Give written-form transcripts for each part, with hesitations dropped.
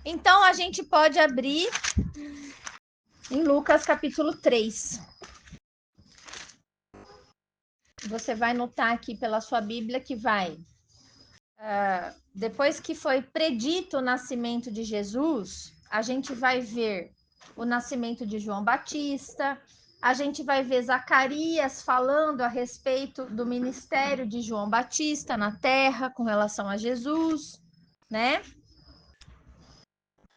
Então, a gente pode abrir em Lucas capítulo 3. Você vai notar aqui pela sua Bíblia que vai... depois que foi predito o nascimento de Jesus, a gente vai ver o nascimento de João Batista, a gente vai ver Zacarias falando a respeito do ministério de João Batista na terra com relação a Jesus, né?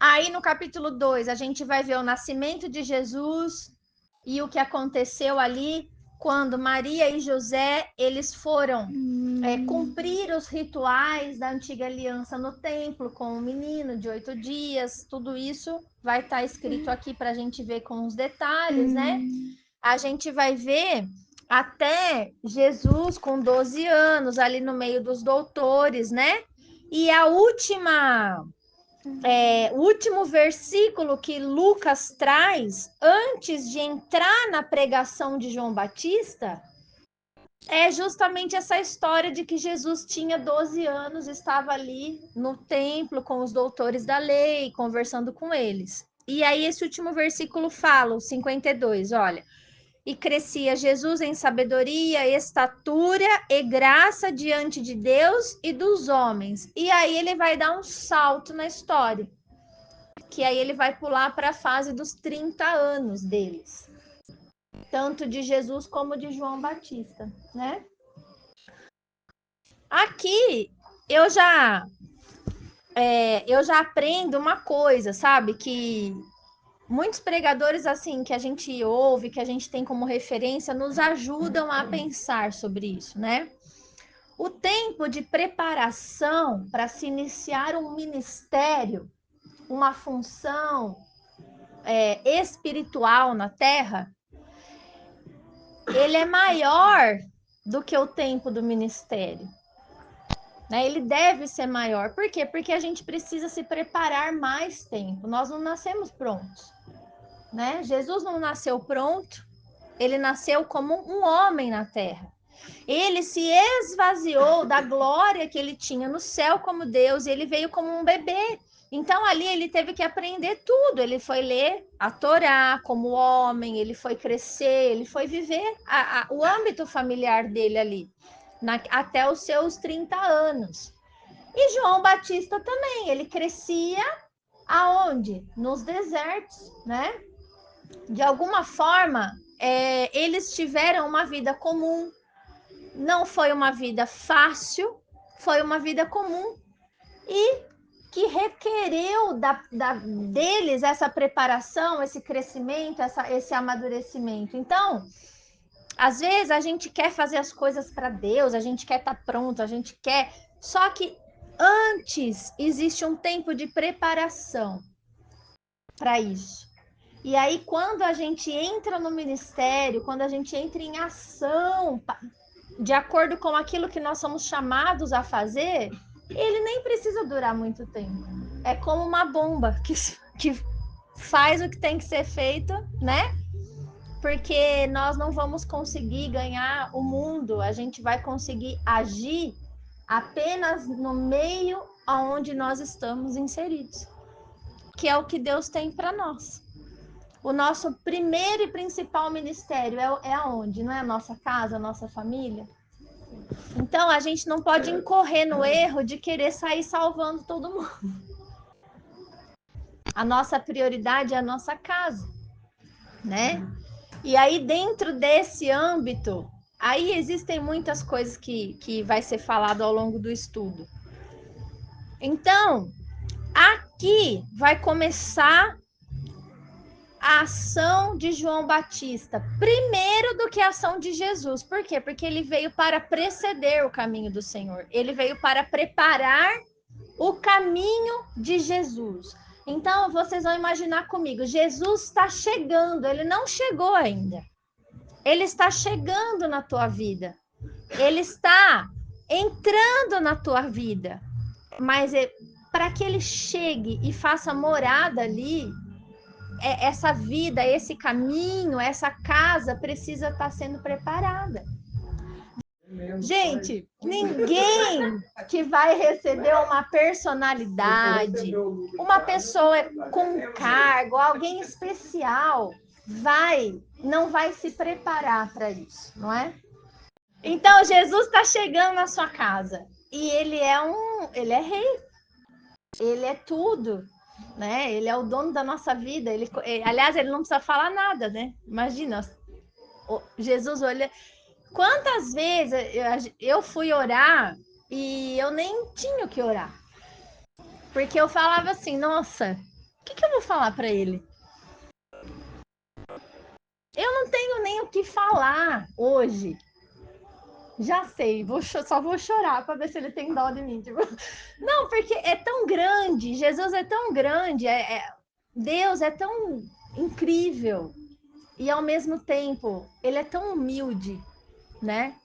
Aí no capítulo 2, a gente vai ver o nascimento de Jesus e o que aconteceu ali quando Maria e José, eles foram cumprir os rituais da antiga aliança no templo com o menino de 8 dias. Tudo isso vai estar escrito aqui para a gente ver com os detalhes, né? A gente vai ver até Jesus com 12 anos, ali no meio dos doutores, né? E a o último versículo que Lucas traz antes de entrar na pregação de João Batista é justamente essa história de que Jesus tinha 12 anos, estava ali no templo com os doutores da lei, conversando com eles. E aí esse último versículo fala, o 52, olha: e crescia Jesus em sabedoria, estatura e graça diante de Deus e dos homens. E aí ele vai dar um salto na história, que aí ele vai pular para a fase dos 30 anos deles, tanto de Jesus como de João Batista, né? Aqui eu já aprendo uma coisa, sabe? Que muitos pregadores assim que a gente ouve, que a gente tem como referência, nos ajudam a pensar sobre isso, né? O tempo de preparação para se iniciar um ministério, uma função espiritual na Terra, ele é maior do que o tempo do ministério. Né? Ele deve ser maior. Por quê? Porque a gente precisa se preparar mais tempo. Nós não nascemos prontos. Né? Jesus não nasceu pronto, ele nasceu como um homem na terra. Ele se esvaziou da glória que ele tinha no céu como Deus, e ele veio como um bebê. Então ali ele teve que aprender tudo. Ele foi ler a Torá como homem, ele foi crescer, ele foi viver o âmbito familiar dele ali, até os seus 30 anos. E João Batista também, ele crescia aonde? Nos desertos, né? De alguma forma, eles tiveram uma vida comum. Não foi uma vida fácil, foi uma vida comum e que requereu deles essa preparação, esse crescimento, esse amadurecimento. Então, às vezes a gente quer fazer as coisas para Deus, a gente quer estar pronto, a gente quer. Só que antes existe um tempo de preparação para isso. E aí, quando a gente entra no ministério, quando a gente entra em ação, de acordo com aquilo que nós somos chamados a fazer, ele nem precisa durar muito tempo. É como uma bomba que faz o que tem que ser feito, né? Porque nós não vamos conseguir ganhar o mundo, a gente vai conseguir agir apenas no meio aonde nós estamos inseridos, que é o que Deus tem para nós. O nosso primeiro e principal ministério é aonde? Não é a nossa casa, a nossa família? Então, a gente não pode incorrer no erro de querer sair salvando todo mundo. A nossa prioridade é a nossa casa, né? E aí, dentro desse âmbito, aí existem muitas coisas que vai ser falado ao longo do estudo. Então, aqui vai começar a ação de João Batista, primeiro do que a ação de Jesus. Por quê? Porque ele veio para preceder o caminho do Senhor. Ele veio para preparar o caminho de Jesus. Então, vocês vão imaginar comigo, Jesus está chegando, ele não chegou ainda. Ele está chegando na tua vida. Ele está entrando na tua vida. Mas para que ele chegue e faça morada ali, essa vida, esse caminho, essa casa precisa estar sendo preparada. Gente, ninguém que vai receber uma personalidade, uma pessoa com cargo, alguém especial, não vai se preparar para isso, não é? Então, Jesus está chegando na sua casa e ele é rei, ele é tudo, né? Ele é o dono da nossa vida. Aliás, ele não precisa falar nada, né? Imagina, Jesus olha. Quantas vezes eu fui orar e eu nem tinha o que orar, porque eu falava assim, nossa, o que eu vou falar para ele? Eu não tenho nem o que falar hoje. Já sei, só vou chorar para ver se ele tem dó de mim. Tipo. Não, porque é tão grande, Jesus é tão grande, Deus é tão incrível e ao mesmo tempo ele é tão humilde, né?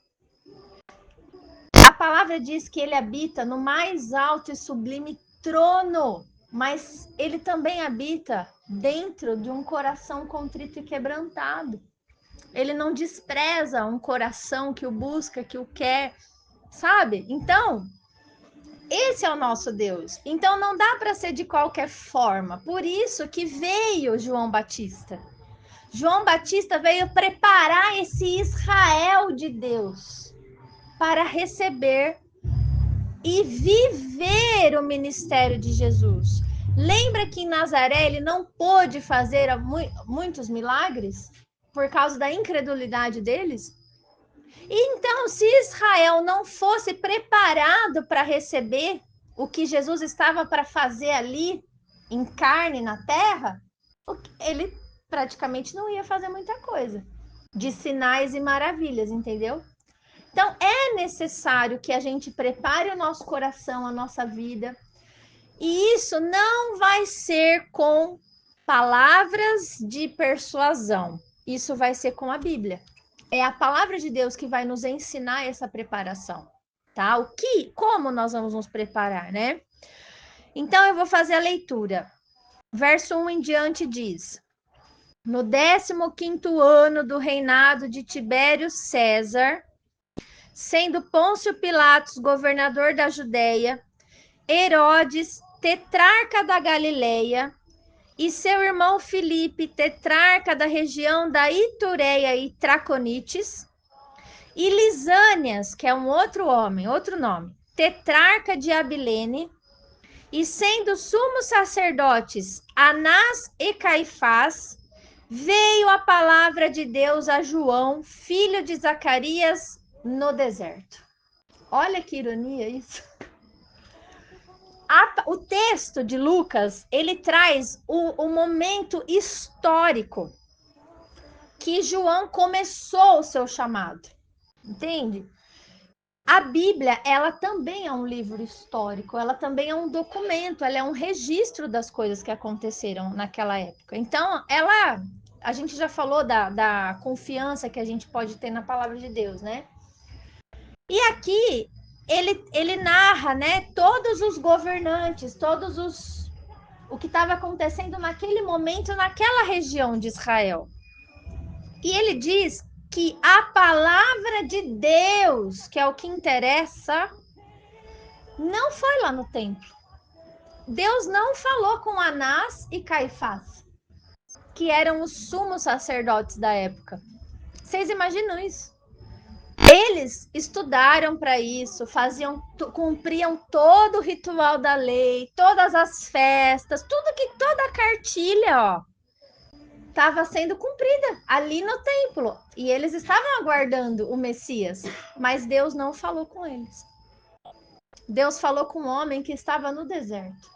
A palavra diz que ele habita no mais alto e sublime trono, mas ele também habita dentro de um coração contrito e quebrantado. Ele não despreza um coração que o busca, que o quer, sabe? Então, esse é o nosso Deus. Então não dá para ser de qualquer forma. Por isso que veio João Batista. João Batista veio preparar esse Israel de Deus para receber e viver o ministério de Jesus. Lembra que em Nazaré ele não pôde fazer muitos milagres por causa da incredulidade deles? Então, se Israel não fosse preparado para receber o que Jesus estava para fazer ali, em carne na terra, ele praticamente não ia fazer muita coisa de sinais e maravilhas, entendeu? Então, é necessário que a gente prepare o nosso coração, a nossa vida, e isso não vai ser com palavras de persuasão, isso vai ser com a Bíblia. É a palavra de Deus que vai nos ensinar essa preparação, tá? Como nós vamos nos preparar, né? Então eu vou fazer a leitura. Verso 1 em diante diz: No 15º ano do reinado de Tibério César, sendo Pôncio Pilatos governador da Judéia, Herodes, tetrarca da Galileia, e seu irmão Filipe, tetrarca da região da Itureia e Traconites, e Lisânias, que é um outro homem, outro nome, tetrarca de Abilene, e sendo sumos sacerdotes Anás e Caifás, veio a palavra de Deus a João, filho de Zacarias, no deserto. Olha que ironia isso. O texto de Lucas, ele traz o momento histórico que João começou o seu chamado. Entende? A Bíblia, ela também é um livro histórico, ela também é um documento, ela é um registro das coisas que aconteceram naquela época. Então, a gente já falou da confiança que a gente pode ter na palavra de Deus, né? E aqui, ele narra, né, todos os governantes, o que estava acontecendo naquele momento, naquela região de Israel. E ele diz que a palavra de Deus, que é o que interessa, não foi lá no templo. Deus não falou com Anás e Caifás, que eram os sumos sacerdotes da época. Vocês imaginam isso? Eles estudaram para isso, cumpriam todo o ritual da lei, todas as festas, toda a cartilha, ó, estava sendo cumprida ali no templo. E eles estavam aguardando o Messias, mas Deus não falou com eles. Deus falou com um homem que estava no deserto,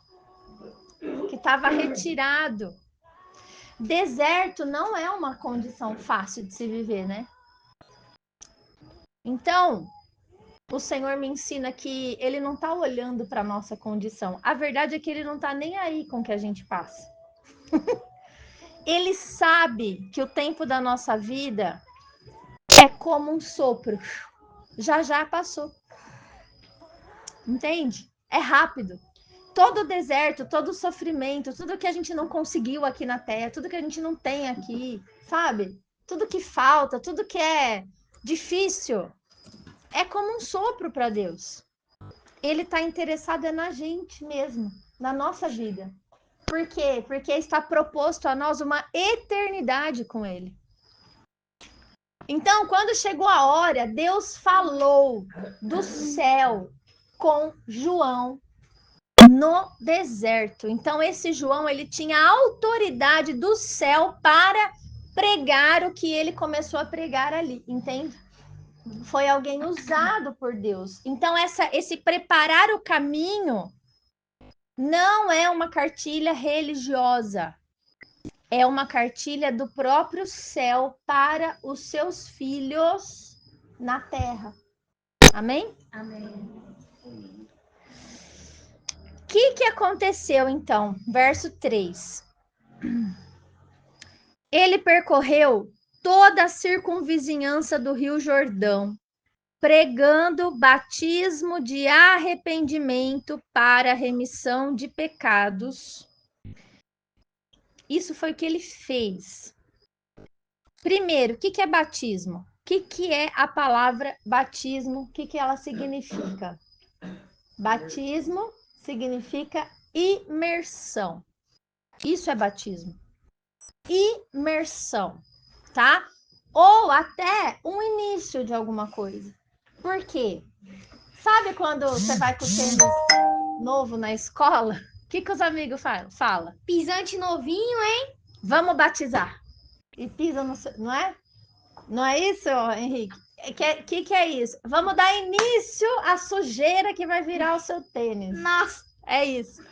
que estava retirado. Deserto não é uma condição fácil de se viver, né? Então, o Senhor me ensina que Ele não está olhando para a nossa condição. A verdade é que Ele não está nem aí com o que a gente passa. Ele sabe que o tempo da nossa vida é como um sopro. Já já passou. Entende? É rápido. Todo o deserto, todo o sofrimento, tudo que a gente não conseguiu aqui na Terra, tudo que a gente não tem aqui, sabe? Tudo que falta, tudo que é difícil, é como um sopro para Deus. Ele está interessado na gente mesmo, na nossa vida. Por quê? Porque está proposto a nós uma eternidade com Ele. Então, quando chegou a hora, Deus falou do céu com João no deserto. Então, esse João, ele tinha autoridade do céu para pregar o que ele começou a pregar ali, entende? Foi alguém usado por Deus. Então, esse preparar o caminho não é uma cartilha religiosa. É uma cartilha do próprio céu para os seus filhos na terra. Amém? Amém. O que aconteceu então? Verso 3. Ele percorreu toda a circunvizinhança do Rio Jordão, pregando batismo de arrependimento para remissão de pecados. Isso foi o que ele fez. Primeiro, o que é batismo? O que é a palavra batismo? O que ela significa? Batismo significa imersão. Isso é batismo. Imersão, tá? Ou até um início de alguma coisa. Por quê? Sabe quando você vai com o tênis novo na escola? O que os amigos falam? Pisante novinho, hein? Vamos batizar. E pisa no seu, não é? Não é isso, Henrique? Que é isso? Vamos dar início à sujeira que vai virar o seu tênis. Nossa. É isso.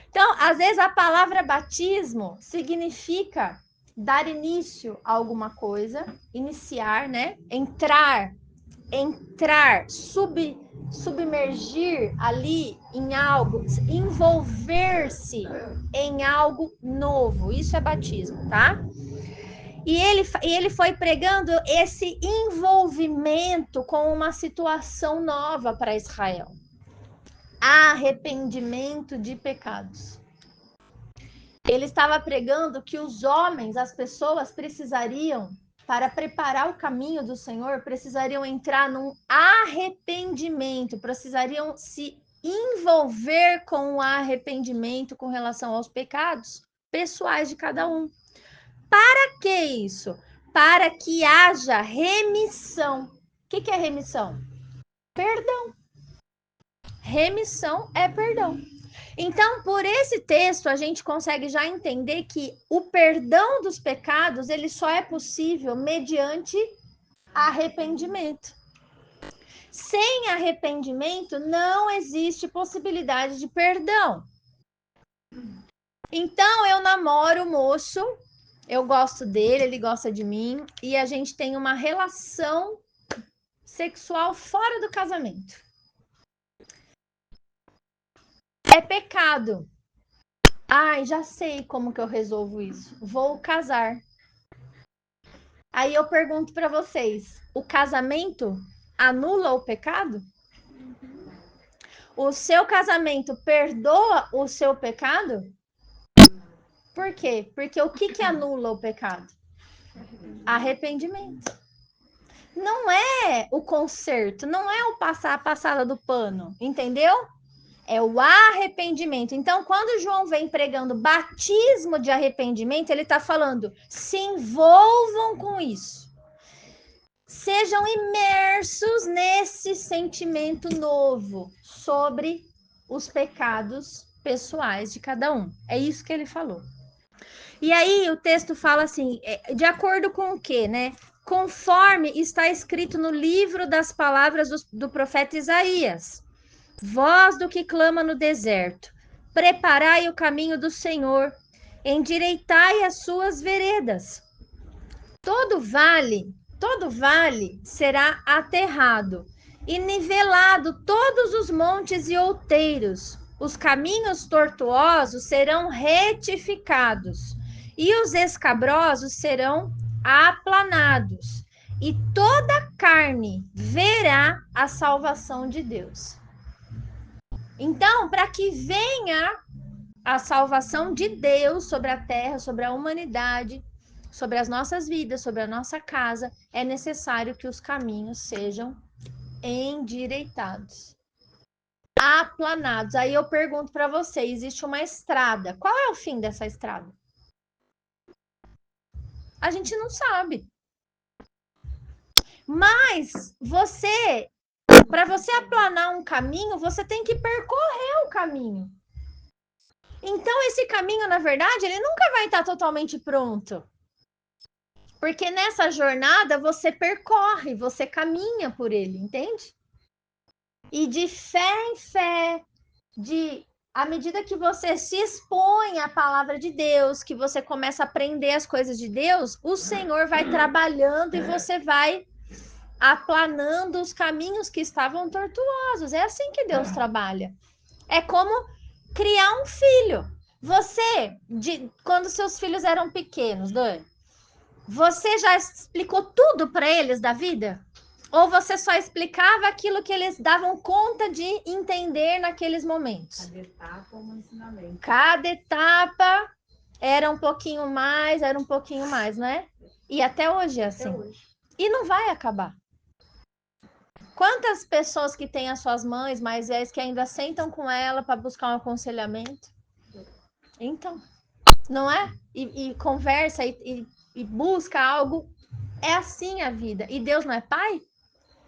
Então, às vezes a palavra batismo significa dar início a alguma coisa, iniciar, né? Entrar, submergir ali em algo, envolver-se em algo novo. Isso é batismo, tá? E ele foi pregando esse envolvimento com uma situação nova para Israel. Arrependimento de pecados. Ele estava pregando que os homens, as pessoas precisariam, para preparar o caminho do Senhor, precisariam entrar num arrependimento, precisariam se envolver com o arrependimento com relação aos pecados pessoais de cada um. Para que isso? Para que haja remissão. O que é remissão? Perdão. Remissão é perdão. Então, por esse texto, a gente consegue já entender que o perdão dos pecados, ele só é possível mediante arrependimento. Sem arrependimento, não existe possibilidade de perdão. Então, eu namoro o moço, eu gosto dele, ele gosta de mim, e a gente tem uma relação sexual fora do casamento. É pecado. Ai, já sei como que eu resolvo isso. Vou casar. Aí eu pergunto para vocês, o casamento anula o pecado? O seu casamento perdoa o seu pecado? Por quê? Porque o que anula o pecado? Arrependimento. Não é o conserto, não é o passar a passada do pano, entendeu? É o arrependimento. Então, quando João vem pregando batismo de arrependimento, ele está falando, se envolvam com isso. Sejam imersos nesse sentimento novo sobre os pecados pessoais de cada um. É isso que ele falou. E aí o texto fala assim, de acordo com o quê, né? Conforme está escrito no livro das palavras do profeta Isaías. Voz do que clama no deserto, preparai o caminho do Senhor, endireitai as suas veredas. Todo vale será aterrado, e nivelado todos os montes e outeiros. Os caminhos tortuosos serão retificados, e os escabrosos serão aplanados, e toda carne verá a salvação de Deus. Então, para que venha a salvação de Deus sobre a terra, sobre a humanidade, sobre as nossas vidas, sobre a nossa casa, é necessário que os caminhos sejam endireitados, aplanados. Aí eu pergunto para você, existe uma estrada. Qual é o fim dessa estrada? A gente não sabe. Mas para você aplanar um caminho, você tem que percorrer o caminho. Então, esse caminho, na verdade, ele nunca vai estar totalmente pronto. Porque nessa jornada você percorre, você caminha por ele, entende? E de fé em fé, à medida que você se expõe à palavra de Deus, que você começa a aprender as coisas de Deus, o Senhor vai trabalhando e você vai aplanando os caminhos que estavam tortuosos. É assim que Deus trabalha. É como criar um filho. Você, quando seus filhos eram pequenos, Dani, você já explicou tudo para eles da vida? Ou você só explicava aquilo que eles davam conta de entender naqueles momentos? Cada etapa um ensinamento. Cada etapa era um pouquinho mais, né? E até hoje é assim. E não vai acabar. Quantas pessoas que têm as suas mães mais velhas que ainda sentam com ela para buscar um aconselhamento? Então, não é? E conversa e busca algo. É assim a vida. E Deus não é pai?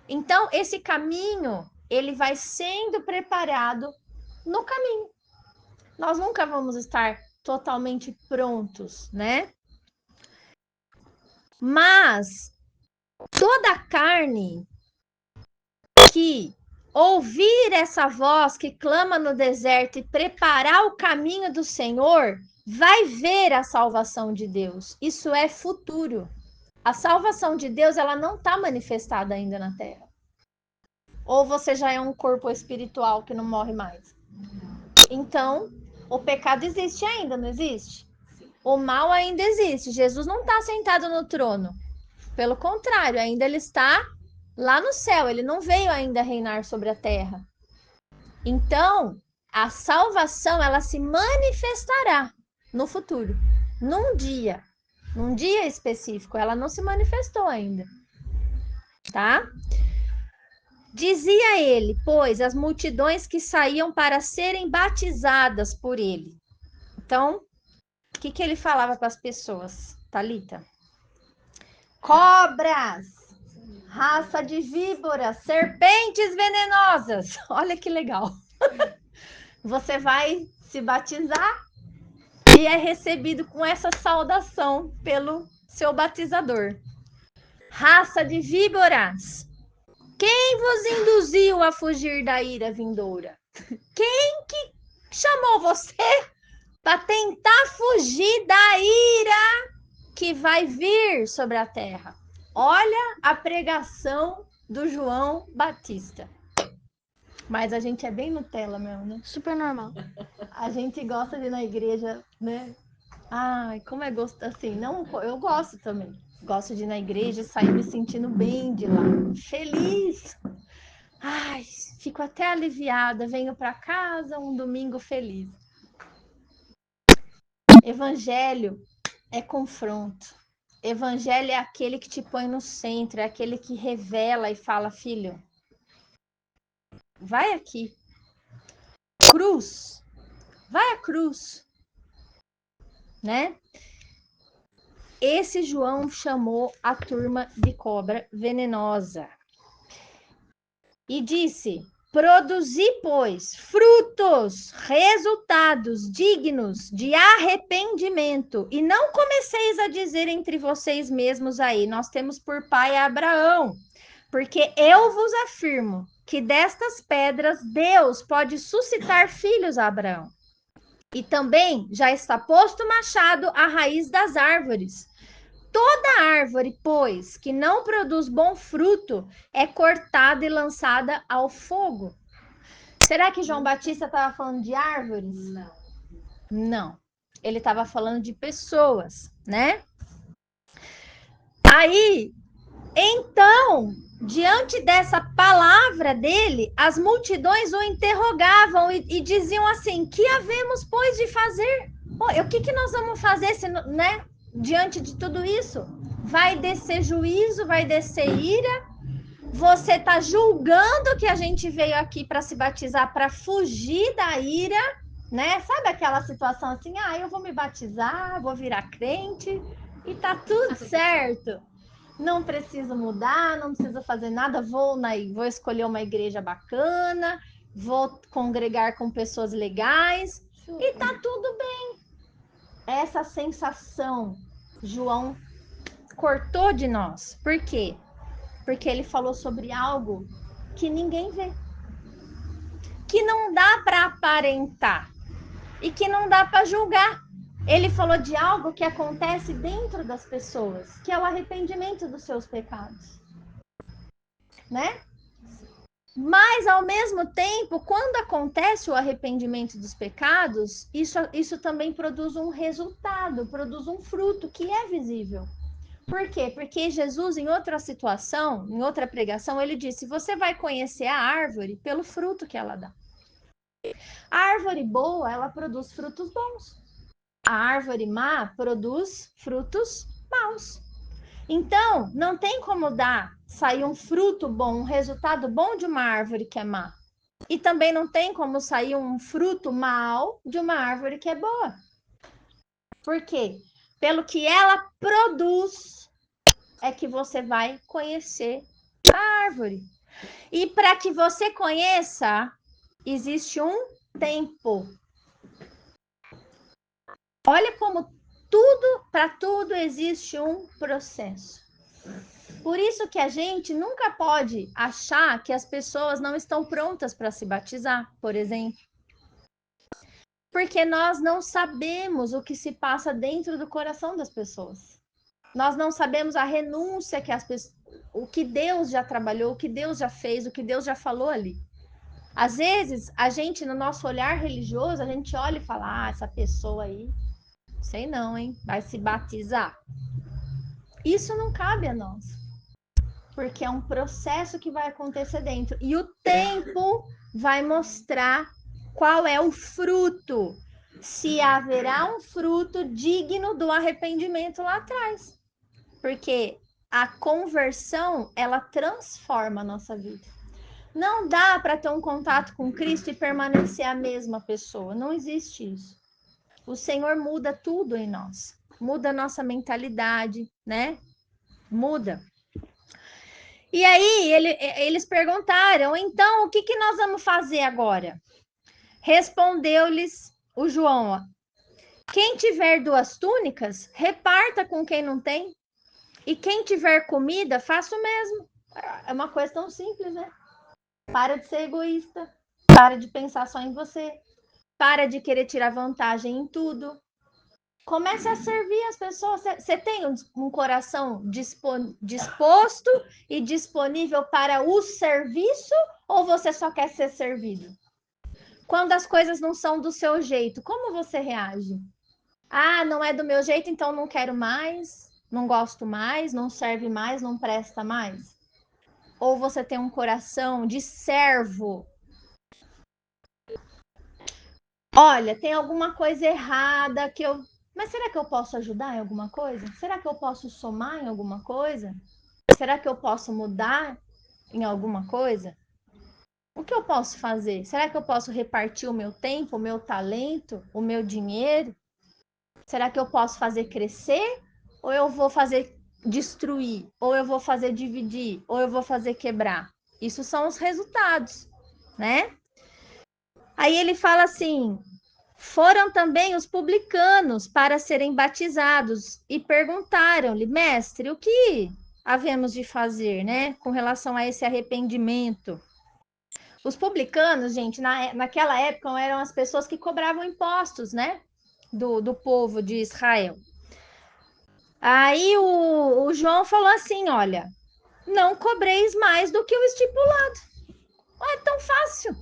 Então, esse caminho, ele vai sendo preparado no caminho. Nós nunca vamos estar totalmente prontos, né? Mas toda a carne que ouvir essa voz que clama no deserto e preparar o caminho do Senhor, vai ver a salvação de Deus. Isso é futuro. A salvação de Deus, ela não está manifestada ainda na terra. Ou você já é um corpo espiritual que não morre mais. Então, o pecado existe ainda, não existe? O mal ainda existe. Jesus não está sentado no trono. Pelo contrário, ainda ele está lá no céu. Ele não veio ainda reinar sobre a terra. Então, a salvação, ela se manifestará no futuro. Num dia específico. Ela não se manifestou ainda. Tá? Dizia ele, pois, as multidões que saíam para serem batizadas por ele. Então, o que ele falava para as pessoas, Thalita? Cobras, raça de víboras, serpentes venenosas. Olha que legal. Você vai se batizar e é recebido com essa saudação pelo seu batizador. Raça de víboras. Quem vos induziu a fugir da ira vindoura? Quem que chamou você para tentar fugir da ira que vai vir sobre a terra? Olha a pregação do João Batista. Mas a gente é bem Nutella mesmo, né? Super normal. A gente gosta de ir na igreja, né? Ai, como é gosto assim. Não, eu gosto também. Gosto de ir na igreja e sair me sentindo bem de lá. Feliz. Ai, fico até aliviada. Venho para casa um domingo feliz. Evangelho é confronto. Evangelho é aquele que te põe no centro, é aquele que revela e fala, filho, vai aqui. Cruz. Vai à cruz. Né? Esse João chamou a turma de cobra venenosa. E disse, produzi, pois, frutos, resultados dignos de arrependimento. E não comeceis a dizer entre vocês mesmos aí, nós temos por pai Abraão. Porque eu vos afirmo que destas pedras Deus pode suscitar filhos a Abraão. E também já está posto o machado à raiz das árvores. Toda árvore, pois, que não produz bom fruto, é cortada e lançada ao fogo. Será que João Batista estava falando de árvores? Não. Não. Ele estava falando de pessoas, né? Aí, então, diante dessa palavra dele, as multidões o interrogavam e diziam assim: que havemos, pois, de fazer? O que nós vamos fazer, né? Diante de tudo isso? Vai descer juízo, vai descer ira, Você está julgando que a gente veio aqui para se batizar, para fugir da ira, né? Sabe aquela situação assim, eu vou me batizar, vou virar crente e tá tudo certo. Não preciso mudar, não preciso fazer nada, vou escolher uma igreja bacana, vou congregar com pessoas legais e tá tudo bem. Essa sensação, João cortou de nós. Por quê? Porque ele falou sobre algo que ninguém vê, que não dá para aparentar e que não dá para julgar. Ele falou de algo que acontece dentro das pessoas, que é o arrependimento dos seus pecados, né? Mas, ao mesmo tempo, quando acontece o arrependimento dos pecados, isso também produz um resultado, produz um fruto que é visível. Por quê? Porque Jesus, em outra situação, em outra pregação, ele disse: você vai conhecer a árvore pelo fruto que ela dá. A árvore boa, ela produz frutos bons. A árvore má produz frutos maus. Então, não tem como sair um fruto bom, um resultado bom de uma árvore que é má. E também não tem como sair um fruto mau de uma árvore que é boa. Por quê? Pelo que ela produz, é que você vai conhecer a árvore. E para que você conheça, existe um tempo. Olha como para tudo existe um processo. Por isso que a gente nunca pode achar que as pessoas não estão prontas para se batizar, por exemplo. Porque nós não sabemos o que se passa dentro do coração das pessoas. Nós não sabemos a renúncia que o que Deus já trabalhou, o que Deus já fez, o que Deus já falou ali. Às vezes, a gente, no nosso olhar religioso, a gente olha e fala: essa pessoa aí, sei não, hein? Vai se batizar. Isso não cabe a nós. Porque é um processo que vai acontecer dentro. E o tempo vai mostrar qual é o fruto. Se haverá um fruto digno do arrependimento lá atrás. Porque a conversão, ela transforma a nossa vida. Não dá para ter um contato com Cristo e permanecer a mesma pessoa. Não existe isso. O Senhor muda tudo em nós. Muda a nossa mentalidade, né? Muda. E aí, eles perguntaram, então, o que nós vamos fazer agora? Respondeu-lhes o João: quem tiver 2 túnicas, reparta com quem não tem. E quem tiver comida, faça o mesmo. É uma coisa tão simples, né? Para de ser egoísta. Para de pensar só em você. Para de querer tirar vantagem em tudo. Comece a servir as pessoas. Você tem um coração disposto e disponível para o serviço ou você só quer ser servido? Quando as coisas não são do seu jeito, como você reage? Não é do meu jeito, então não quero mais, não gosto mais, não serve mais, não presta mais? Ou você tem um coração de servo? Olha, tem alguma coisa errada que eu... Mas será que eu posso ajudar em alguma coisa? Será que eu posso somar em alguma coisa? Será que eu posso mudar em alguma coisa? O que eu posso fazer? Será que eu posso repartir o meu tempo, o meu talento, o meu dinheiro? Será que eu posso fazer crescer? Ou eu vou fazer destruir? Ou eu vou fazer dividir? Ou eu vou fazer quebrar? Isso são os resultados, né? Aí ele fala assim: foram também os publicanos para serem batizados e perguntaram-lhe: mestre, o que havemos de fazer, né, com relação a esse arrependimento? Os publicanos, gente, naquela época eram as pessoas que cobravam impostos, né, do povo de Israel. Aí o João falou assim: olha, não cobreis mais do que o estipulado. É tão fácil.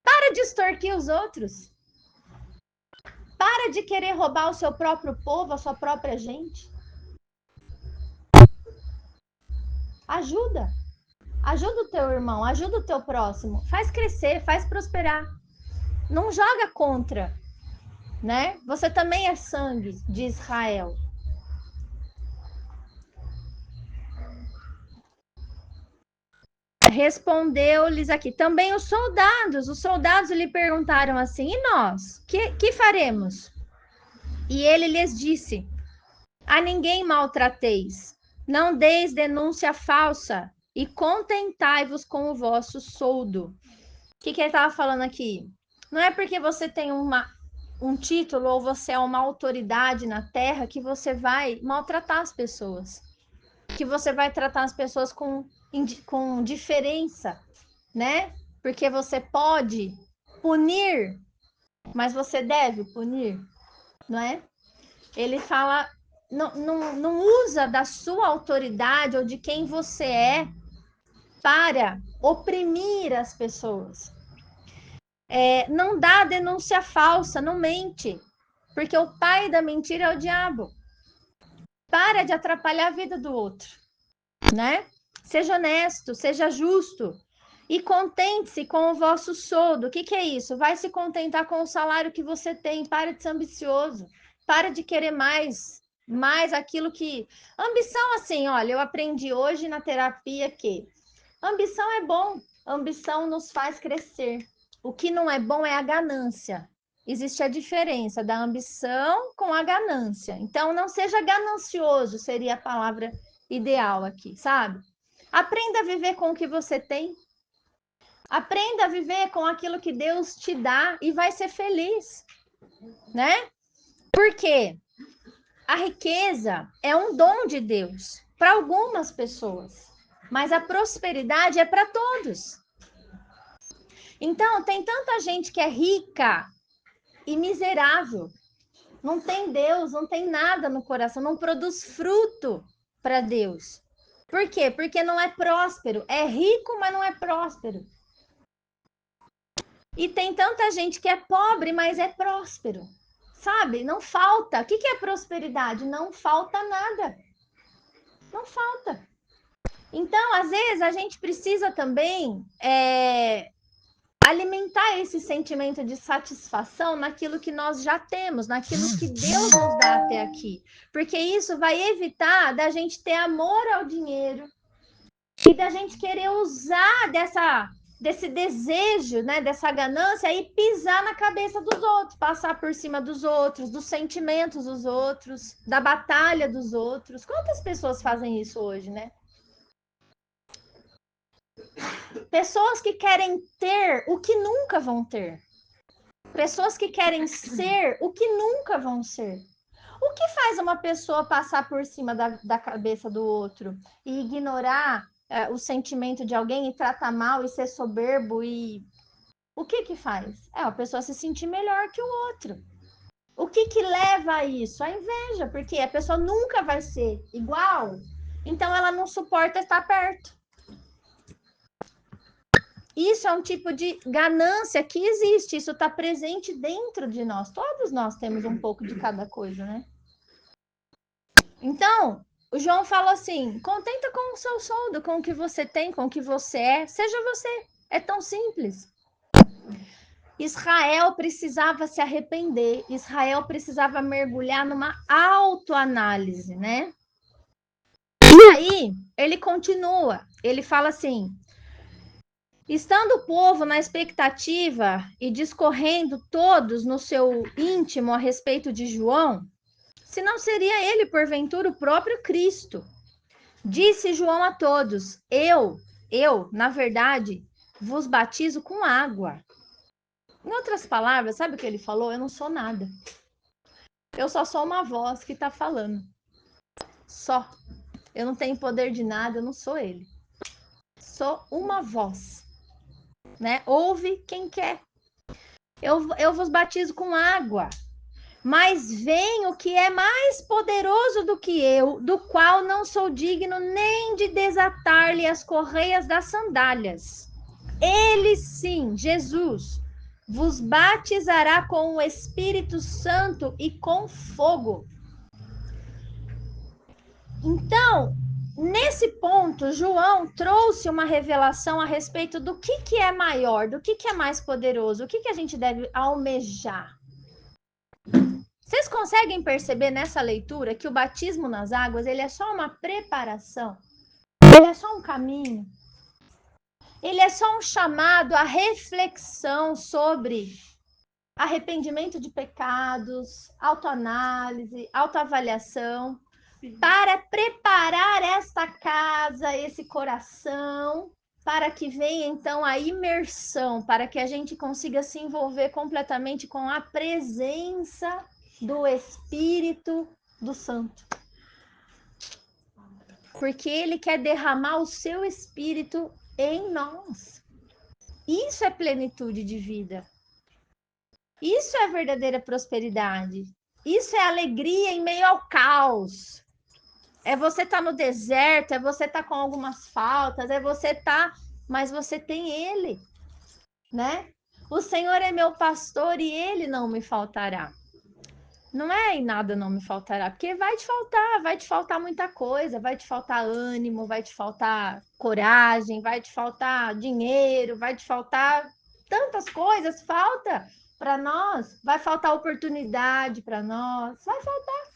Para de extorquir os outros. Para de querer roubar o seu próprio povo, a sua própria gente. Ajuda. Ajuda o teu irmão, ajuda o teu próximo. Faz crescer, faz prosperar. Não joga contra, né? Você também é sangue de Israel. respondeu-lhes aqui. Também os soldados lhe perguntaram assim, e nós? Que faremos? E ele lhes disse, a ninguém maltrateis, não deis denúncia falsa e contentai-vos com o vosso soldo. O que ele estava falando aqui? Não é porque você tem um título ou você é uma autoridade na terra que você vai maltratar as pessoas, que você vai tratar as pessoas com diferença, né? Porque você pode punir, mas você deve punir, não é? Ele fala, não usa da sua autoridade ou de quem você é para oprimir as pessoas. Não dá denúncia falsa, não mente, porque o pai da mentira é o diabo. Para de atrapalhar a vida do outro, né? Seja honesto, seja justo e contente-se com o vosso soldo. O que é isso? Vai se contentar com o salário que você tem. Para de ser ambicioso, para de querer mais aquilo que... Ambição, assim, olha, eu aprendi hoje na terapia que ambição é bom, ambição nos faz crescer. O que não é bom é a ganância. Existe a diferença da ambição com a ganância. Então, não seja ganancioso, seria a palavra ideal aqui, sabe? Aprenda a viver com o que você tem. Aprenda a viver com aquilo que Deus te dá e vai ser feliz, né? Porque a riqueza é um dom de Deus para algumas pessoas, mas a prosperidade é para todos. Então, tem tanta gente que é rica e miserável, não tem Deus, não tem nada no coração, não produz fruto para Deus. Por quê? Porque não é próspero. É rico, mas não é próspero. E tem tanta gente que é pobre, mas é próspero. Sabe? Não falta. O que é prosperidade? Não falta nada. Não falta. Então, às vezes, a gente precisa também alimentar esse sentimento de satisfação naquilo que nós já temos, naquilo que Deus nos dá até aqui. Porque isso vai evitar da gente ter amor ao dinheiro e da gente querer usar desse desejo, né, dessa ganância e pisar na cabeça dos outros, passar por cima dos outros, dos sentimentos dos outros, da batalha dos outros. Quantas pessoas fazem isso hoje, né? Pessoas que querem ter o que nunca vão ter. Pessoas que querem ser o que nunca vão ser. O que faz uma pessoa passar por cima da cabeça do outro e ignorar o sentimento de alguém e tratar mal e ser soberbo? E o que faz? A pessoa se sentir melhor que o outro. O que leva a isso? A inveja, porque a pessoa nunca vai ser igual, então ela não suporta estar perto. Isso é um tipo de ganância que existe, isso está presente dentro de nós. Todos nós temos um pouco de cada coisa, né? Então, o João fala assim, contenta com o seu soldo, com o que você tem, com o que você é. Seja você. É tão simples. Israel precisava se arrepender. Israel precisava mergulhar numa autoanálise, né? E aí, ele continua. Ele fala assim, estando o povo na expectativa e discorrendo todos no seu íntimo a respeito de João, se não seria ele, porventura, o próprio Cristo. Disse João a todos, eu, na verdade, vos batizo com água. Em outras palavras, sabe o que ele falou? Eu não sou nada. Eu só sou uma voz que está falando. Só. Eu não tenho poder de nada, eu não sou ele. Sou uma voz. Né? Ouve quem quer. Eu vos batizo com água. Mas vem o que é mais poderoso do que eu, do qual não sou digno nem de desatar-lhe as correias das sandálias. Ele sim, Jesus, vos batizará com o Espírito Santo e com fogo. Então, nesse ponto, João trouxe uma revelação a respeito do que é maior, do que é mais poderoso, o que a gente deve almejar. Vocês conseguem perceber nessa leitura que o batismo nas águas, ele é só uma preparação? Ele é só um caminho? ele é só um chamado à reflexão sobre arrependimento de pecados, autoanálise, autoavaliação, para preparar esta casa, esse coração, para que venha então a imersão, para que a gente consiga se envolver completamente com a presença do Espírito do Santo. Porque ele quer derramar o seu Espírito em nós. Isso é plenitude de vida. Isso é verdadeira prosperidade. Isso é alegria em meio ao caos. É você estar no deserto, é você estar com algumas faltas, é você estar, mas você tem ele, né? O Senhor é meu pastor e ele não me faltará. Não é em nada não me faltará, porque vai te faltar muita coisa, vai te faltar ânimo, vai te faltar coragem, vai te faltar dinheiro, vai te faltar tantas coisas, falta para nós, vai faltar oportunidade para nós, vai faltar.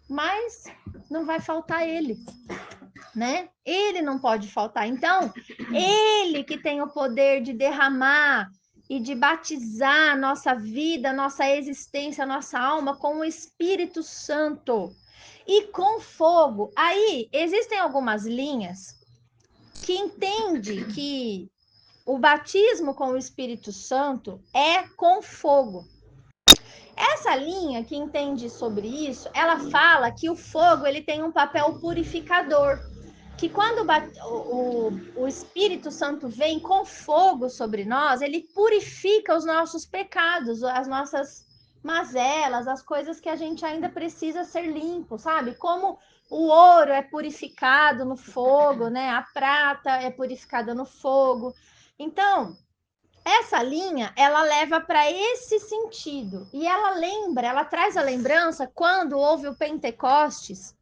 Mas não vai faltar ele, né? Ele não pode faltar. Então, ele que tem o poder de derramar e de batizar a nossa vida, nossa existência, nossa alma com o Espírito Santo e com fogo. Aí, existem algumas linhas que entendem que o batismo com o Espírito Santo é com fogo. Essa linha que entende sobre isso, ela fala que o fogo ele tem um papel purificador, que quando o Espírito Santo vem com fogo sobre nós, ele purifica os nossos pecados, as nossas mazelas, as coisas que a gente ainda precisa ser limpo, sabe? Como o ouro é purificado no fogo, né? A prata é purificada no fogo. Então, essa linha, ela leva para esse sentido. E ela traz a lembrança quando houve o Pentecostes,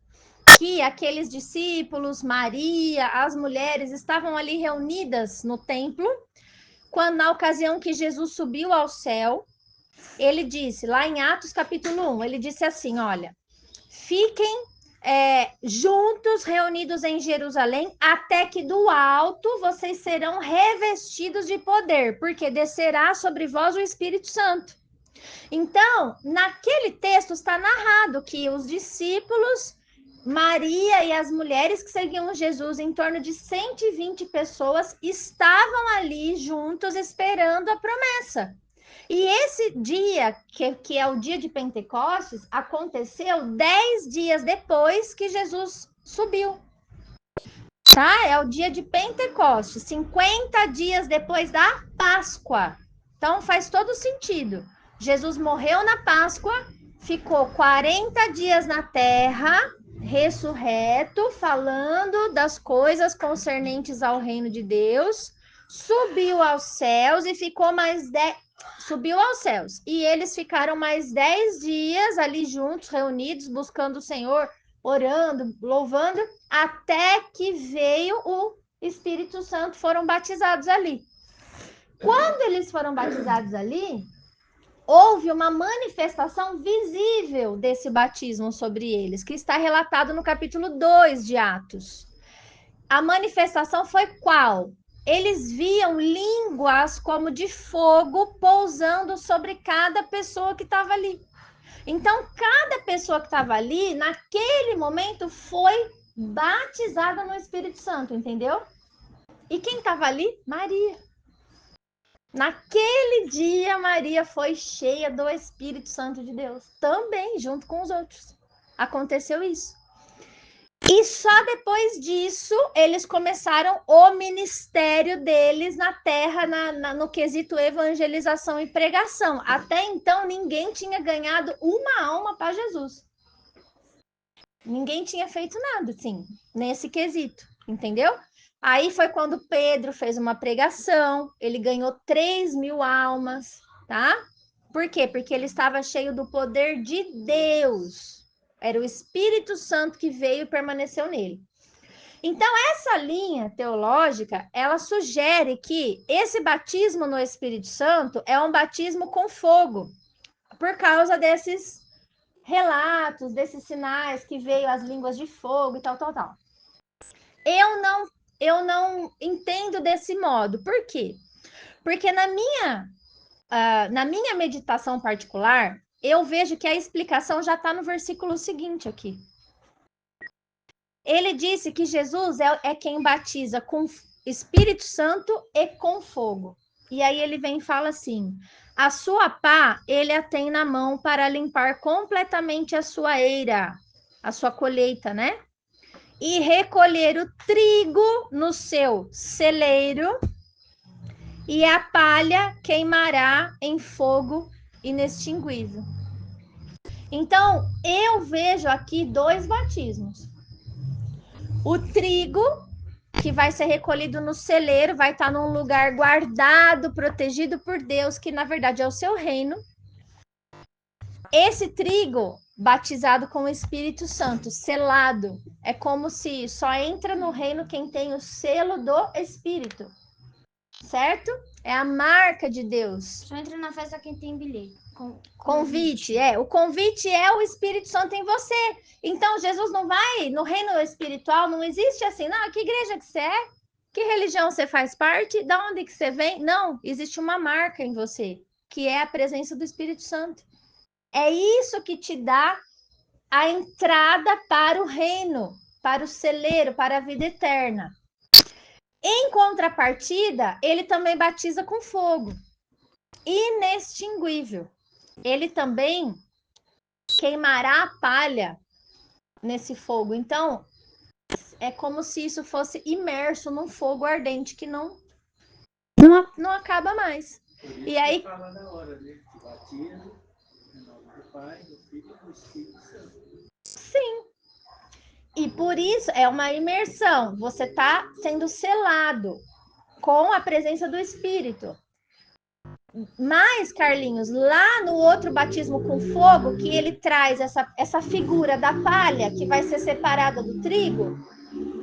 que aqueles discípulos, Maria, as mulheres estavam ali reunidas no templo, quando na ocasião que Jesus subiu ao céu, ele disse, lá em Atos capítulo 1, ele disse assim, olha, fiquem juntos, reunidos em Jerusalém, até que do alto vocês serão revestidos de poder, porque descerá sobre vós o Espírito Santo. Então, naquele texto está narrado que os discípulos, Maria e as mulheres que seguiam Jesus, em torno de 120 pessoas, estavam ali juntos esperando a promessa. E esse dia, que é o dia de Pentecostes, aconteceu 10 dias depois que Jesus subiu. Tá? É o dia de Pentecostes, 50 dias depois da Páscoa. Então faz todo sentido. Jesus morreu na Páscoa, ficou 40 dias na terra, ressurreto, falando das coisas concernentes ao reino de Deus, subiu aos céus e ficou mais 10. Subiu aos céus. E eles ficaram mais 10 dias ali juntos, reunidos, buscando o Senhor, orando, louvando, até que veio o Espírito Santo, foram batizados ali. Quando eles foram batizados ali, houve uma manifestação visível desse batismo sobre eles, que está relatado no capítulo 2 de Atos. A manifestação foi qual? Eles viam línguas como de fogo pousando sobre cada pessoa que estava ali. Então, cada pessoa que estava ali, naquele momento, foi batizada no Espírito Santo, entendeu? E quem estava ali? Maria. Naquele dia, Maria foi cheia do Espírito Santo de Deus, também, junto com os outros. Aconteceu isso. E só depois disso, eles começaram o ministério deles na terra, no quesito evangelização e pregação. Até então, ninguém tinha ganhado uma alma para Jesus. Ninguém tinha feito nada, assim, nesse quesito, entendeu? Aí foi quando Pedro fez uma pregação, ele ganhou 3.000 almas, tá? Por quê? Porque ele estava cheio do poder de Deus. Era o Espírito Santo que veio e permaneceu nele. Então, essa linha teológica, ela sugere que esse batismo no Espírito Santo é um batismo com fogo, por causa desses relatos, desses sinais que veio as línguas de fogo e tal. eu não entendo desse modo. Por quê? Porque na minha meditação particular, eu vejo que a explicação já está no versículo seguinte aqui. Ele disse que Jesus é quem batiza com Espírito Santo e com fogo. E aí ele vem e fala assim: a sua pá ele a tem na mão para limpar completamente a sua eira, a sua colheita, né? E recolher o trigo no seu celeiro, e a palha queimará em fogo inextinguível. Então, eu vejo aqui dois batismos. O trigo, que vai ser recolhido no celeiro, vai estar num lugar guardado, protegido por Deus, que na verdade é o seu reino. Esse trigo, batizado com o Espírito Santo, selado, é como se só entra no reino quem tem o selo do Espírito, certo? É a marca de Deus. Só entra na festa quem tem bilhete. Convite, o convite é o Espírito Santo em você. Então, Jesus não vai, no reino espiritual, não existe assim, não, que igreja que você é? Que religião você faz parte? Da onde que você vem? Não, existe uma marca em você, que é a presença do Espírito Santo. É isso que te dá a entrada para o reino, para o celeiro, para a vida eterna. Em contrapartida, ele também batiza com fogo, inextinguível. Ele também queimará a palha nesse fogo. Então, é como se isso fosse imerso num fogo ardente que não acaba mais. E aí fala na hora, né? Batismo, em nome do Pai, do Filho e do Espírito Santo. Sim. E por isso é uma imersão. Você está sendo selado com a presença do Espírito. Mas, Carlinhos, lá no outro batismo com fogo, que ele traz essa figura da palha que vai ser separada do trigo,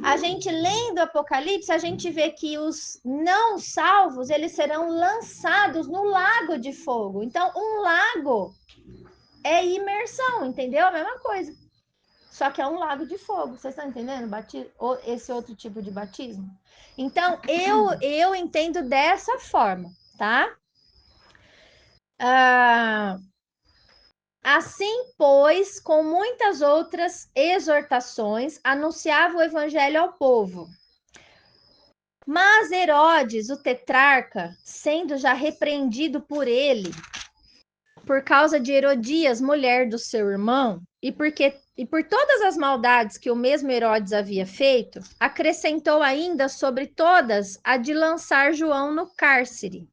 a gente lendo Apocalipse, a gente vê que os não salvos, eles serão lançados no lago de fogo. Então, um lago é imersão, entendeu? A mesma coisa. Só que é um lago de fogo. Vocês estão entendendo? Esse outro tipo de batismo? Então, eu entendo dessa forma, tá? Assim, pois, com muitas outras exortações, anunciava o evangelho ao povo. Mas Herodes, o tetrarca, sendo já repreendido por ele, por causa de Herodias, mulher do seu irmão, e por todas as maldades que o mesmo Herodes havia feito, acrescentou ainda sobre todas a de lançar João no cárcere.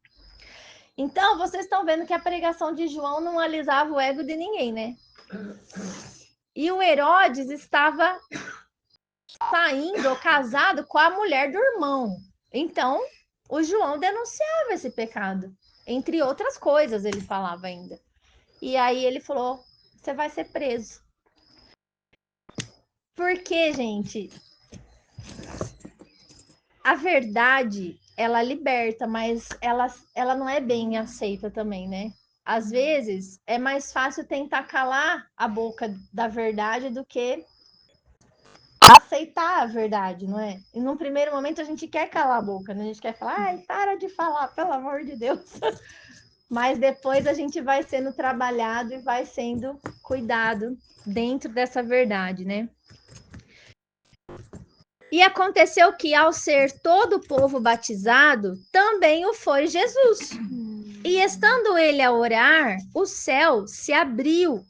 Então, vocês estão vendo que a pregação de João não alisava o ego de ninguém, né? E o Herodes estava saindo, casado com a mulher do irmão. Então, o João denunciava esse pecado. Entre outras coisas, ele falava ainda. E aí ele falou, você vai ser preso. Porque, gente, a verdade, ela liberta, mas ela não é bem aceita também, né? Às vezes, é mais fácil tentar calar a boca da verdade do que aceitar a verdade, não é? E num primeiro momento a gente quer calar a boca, né? A gente quer falar, ai, para de falar, pelo amor de Deus. Mas depois a gente vai sendo trabalhado e vai sendo cuidado dentro dessa verdade, né? E aconteceu que, ao ser todo o povo batizado, também o foi Jesus. E estando ele a orar, o céu se abriu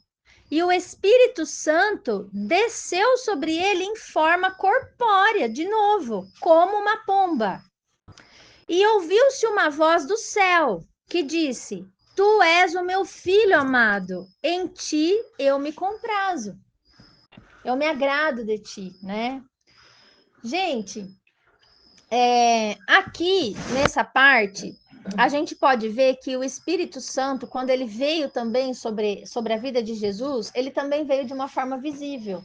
e o Espírito Santo desceu sobre ele em forma corpórea, de novo, como uma pomba. E ouviu-se uma voz do céu que disse: Tu és o meu filho amado, em ti eu me comprazo. Eu me agrado de ti, né? Gente, aqui nessa parte, a gente pode ver que o Espírito Santo, quando ele veio também sobre a vida de Jesus, ele também veio de uma forma visível.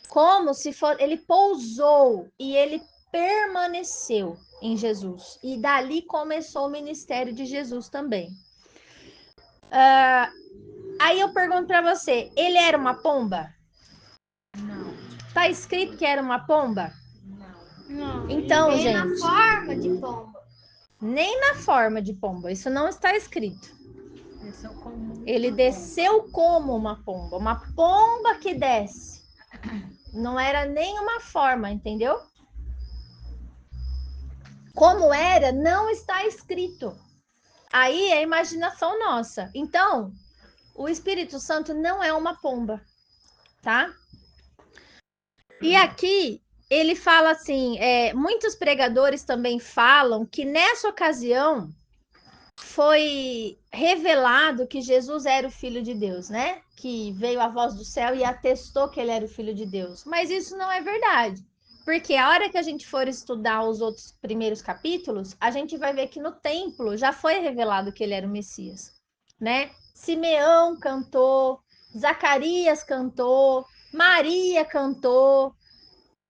Como se ele pousou e ele permaneceu em Jesus. E dali começou o ministério de Jesus também. Aí eu pergunto para você, ele era uma pomba? Não, Tá escrito que era uma pomba? não. Não. Então, Veio gente, na forma de pomba. nem na forma de pomba, isso não está escrito. Desceu como Ele desceu como uma pomba que desce. Não era nenhuma forma, entendeu? Como era, não está escrito. Aí é a imaginação nossa. Então, o Espírito Santo não é uma pomba, tá? E aqui ele fala assim: muitos pregadores também falam que nessa ocasião foi revelado que Jesus era o Filho de Deus, né? Que veio a voz do céu e atestou que ele era o Filho de Deus. Mas isso não é verdade. Porque a hora que a gente for estudar os outros primeiros capítulos, a gente vai ver que no templo já foi revelado que ele era o Messias, né? Simeão cantou, Zacarias cantou, Maria cantou.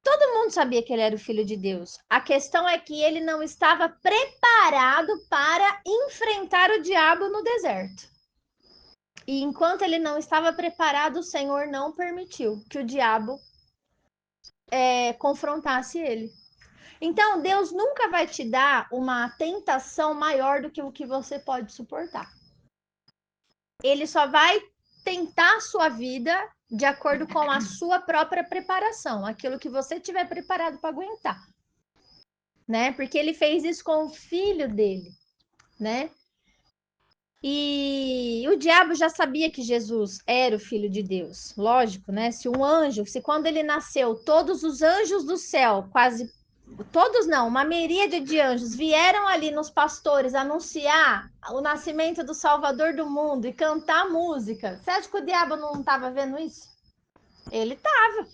Todo mundo sabia que ele era o filho de Deus. A questão é que ele não estava preparado para enfrentar o diabo no deserto. E enquanto ele não estava preparado, o Senhor não permitiu que o diabo confrontasse ele. Então, Deus nunca vai te dar uma tentação maior do que o que você pode suportar. Ele só vai tentar a sua vida de acordo com a sua própria preparação, aquilo que você tiver preparado para aguentar. Né? Porque ele fez isso com o filho dele, né? E o diabo já sabia que Jesus era o filho de Deus, lógico, né? Se quando ele nasceu, todos os anjos do céu, quase todos não, uma miríade de anjos vieram ali nos pastores anunciar o nascimento do Salvador do mundo e cantar música. Você acha que o diabo não estava vendo isso? Ele estava,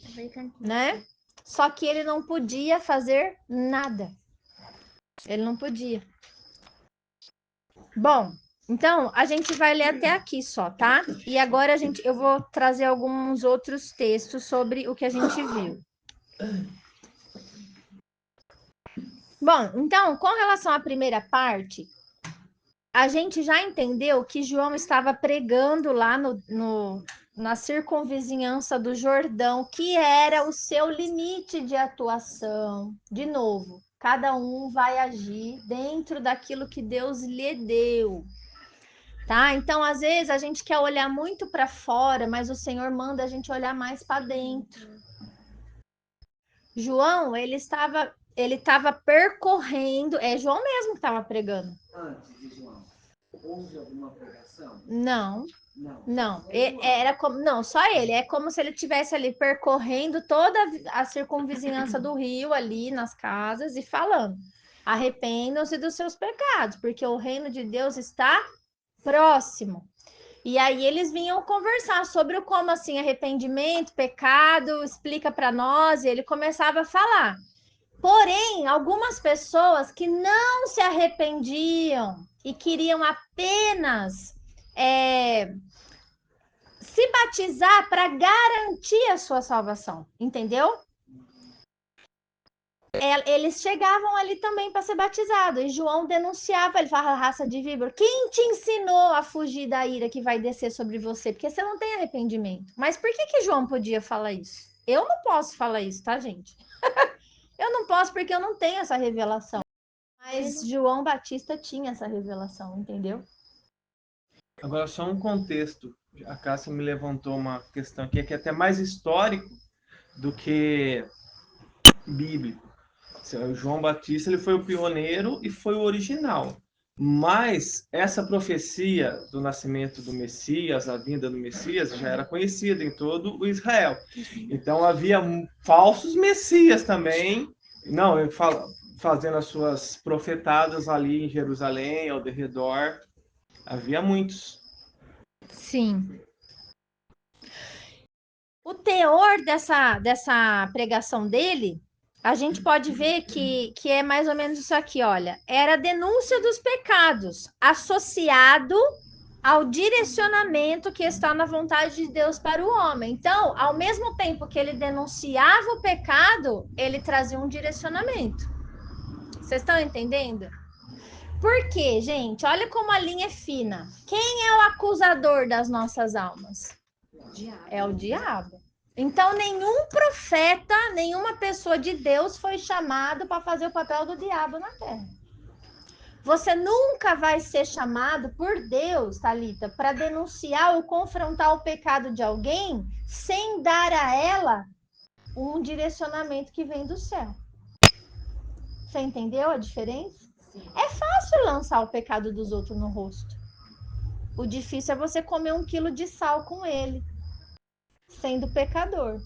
né? Só que ele não podia fazer nada. Ele não podia. Bom, então a gente vai ler até aqui só, tá? E agora eu vou trazer alguns outros textos sobre o que a gente viu. Bom, então, com relação à primeira parte, a gente já entendeu que João estava pregando lá na circunvizinhança do Jordão, que era o seu limite de atuação. De novo, cada um vai agir dentro daquilo que Deus lhe deu. Tá? Então, às vezes, a gente quer olhar muito para fora, mas o Senhor manda a gente olhar mais para dentro. João, ele estava percorrendo, é João mesmo que estava pregando. Antes de João, houve alguma pregação? Não, Não. não, Foi João. era como, não, só ele, é como se ele estivesse ali percorrendo toda a circunvizinhança do rio ali nas casas e falando: arrependam-se dos seus pecados, porque o reino de Deus está próximo. E aí eles vinham conversar sobre o como assim arrependimento, pecado, explica para nós, e ele começava a falar. Porém, algumas pessoas que não se arrependiam e queriam apenas se batizar para garantir a sua salvação, entendeu? Eles chegavam ali também para ser batizado. E João denunciava, ele falava, raça de víbora, quem te ensinou a fugir da ira que vai descer sobre você? Porque você não tem arrependimento. Mas por que João podia falar isso? Eu não posso falar isso, tá, gente? Eu não posso porque eu não tenho essa revelação. Mas João Batista tinha essa revelação, entendeu? Agora, só um contexto. A Cássia me levantou uma questão aqui, que é até mais histórico do que bíblico. O João Batista ele foi o pioneiro e foi o original. Mas essa profecia do nascimento do Messias, a vinda do Messias, já era conhecida em todo o Israel. Então havia falsos messias também, não, fazendo as suas profetadas ali em Jerusalém, ao redor. Havia muitos. Sim. O teor dessa pregação dele, a gente pode ver que é mais ou menos isso aqui, olha. Era a denúncia dos pecados, associado ao direcionamento que está na vontade de Deus para o homem. Então, ao mesmo tempo que ele denunciava o pecado, ele trazia um direcionamento. Vocês estão entendendo? Por quê, gente? Olha como a linha é fina. Quem é o acusador das nossas almas? Diabo. É o diabo. Então, nenhum profeta, nenhuma pessoa de Deus foi chamado para fazer o papel do diabo na terra. Você nunca vai ser chamado por Deus, Thalita, para denunciar ou confrontar o pecado de alguém sem dar a ela um direcionamento que vem do céu. Você entendeu a diferença? É fácil lançar o pecado dos outros no rosto. O difícil é você comer 1 quilo de sal com ele, sendo pecador.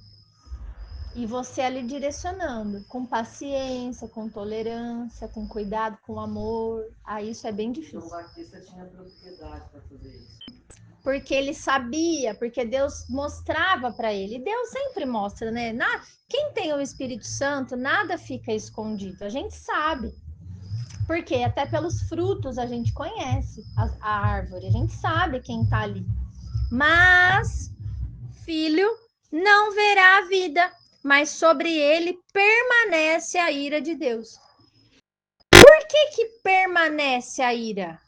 E você ali direcionando, com paciência, com tolerância, com cuidado, com amor. Aí isso é bem difícil. João Batista tinha propriedade para fazer isso. Porque ele sabia, porque Deus mostrava para ele. Deus sempre mostra, né? Quem tem o Espírito Santo, nada fica escondido. A gente sabe. Porque até pelos frutos a gente conhece a árvore. A gente sabe quem está ali. Mas, filho, não verá a vida, mas sobre ele permanece a ira de Deus. Por que permanece a ira?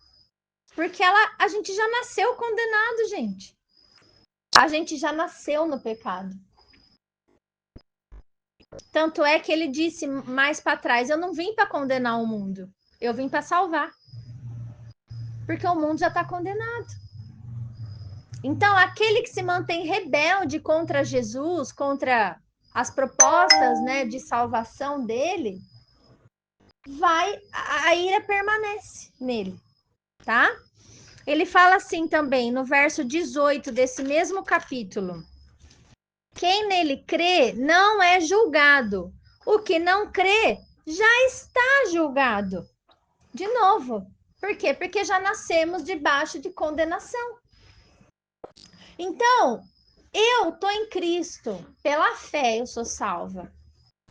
Porque a gente já nasceu condenado, gente. A gente já nasceu no pecado. Tanto é que ele disse mais para trás, eu não vim para condenar o mundo, eu vim para salvar. Porque o mundo já está condenado. Então, aquele que se mantém rebelde contra Jesus, contra as propostas, né, de salvação dele, a ira permanece nele, tá? Ele fala assim também, no verso 18 desse mesmo capítulo. Quem nele crê não é julgado. O que não crê já está julgado. De novo. Por quê? Porque já nascemos debaixo de condenação. Então, eu tô em Cristo. Pela fé eu sou salva.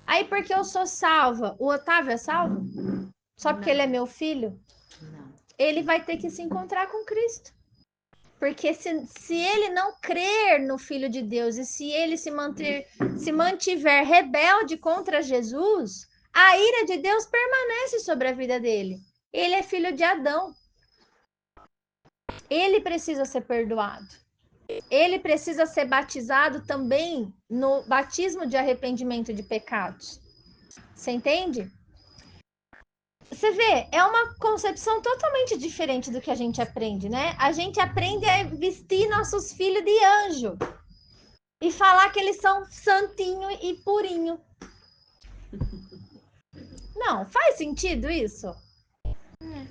Aí, porque eu sou salva, o Otávio é salvo? Só porque ele é meu filho? Não. Ele vai ter que se encontrar com Cristo. Porque se ele não crer no Filho de Deus e se ele se mantiver rebelde contra Jesus, a ira de Deus permanece sobre a vida dele. Ele é filho de Adão. Ele precisa ser perdoado. Ele precisa ser batizado também no batismo de arrependimento de pecados. Você entende? Você vê, é uma concepção totalmente diferente do que a gente aprende, né? A gente aprende a vestir nossos filhos de anjo e falar que eles são santinho e purinho. Não, faz sentido isso?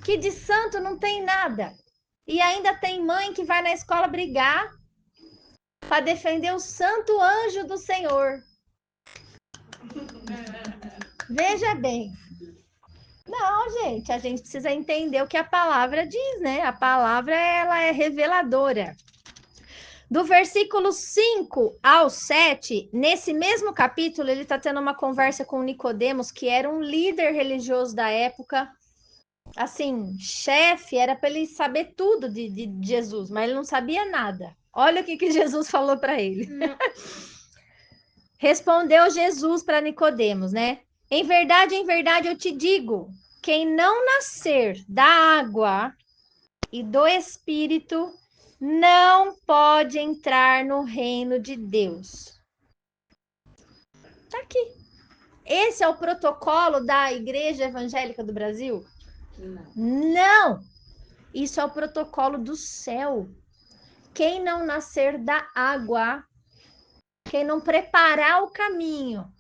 Que de santo não tem nada. E ainda tem mãe que vai na escola brigar para defender o santo anjo do Senhor. Veja bem. Não, gente, a gente precisa entender o que a palavra diz, né? A palavra, ela é reveladora. Do versículo 5 ao 7, nesse mesmo capítulo, ele está tendo uma conversa com Nicodemos, que era um líder religioso da época. Assim, chefe, era para ele saber tudo de Jesus, mas ele não sabia nada. Olha o que Jesus falou para ele. Respondeu Jesus para Nicodemos, né? Em verdade, eu te digo, quem não nascer da água e do Espírito não pode entrar no reino de Deus. Tá aqui. Esse é o protocolo da Igreja Evangélica do Brasil? Não! Isso é o protocolo do céu. Quem não nascer da água, quem não preparar o caminho,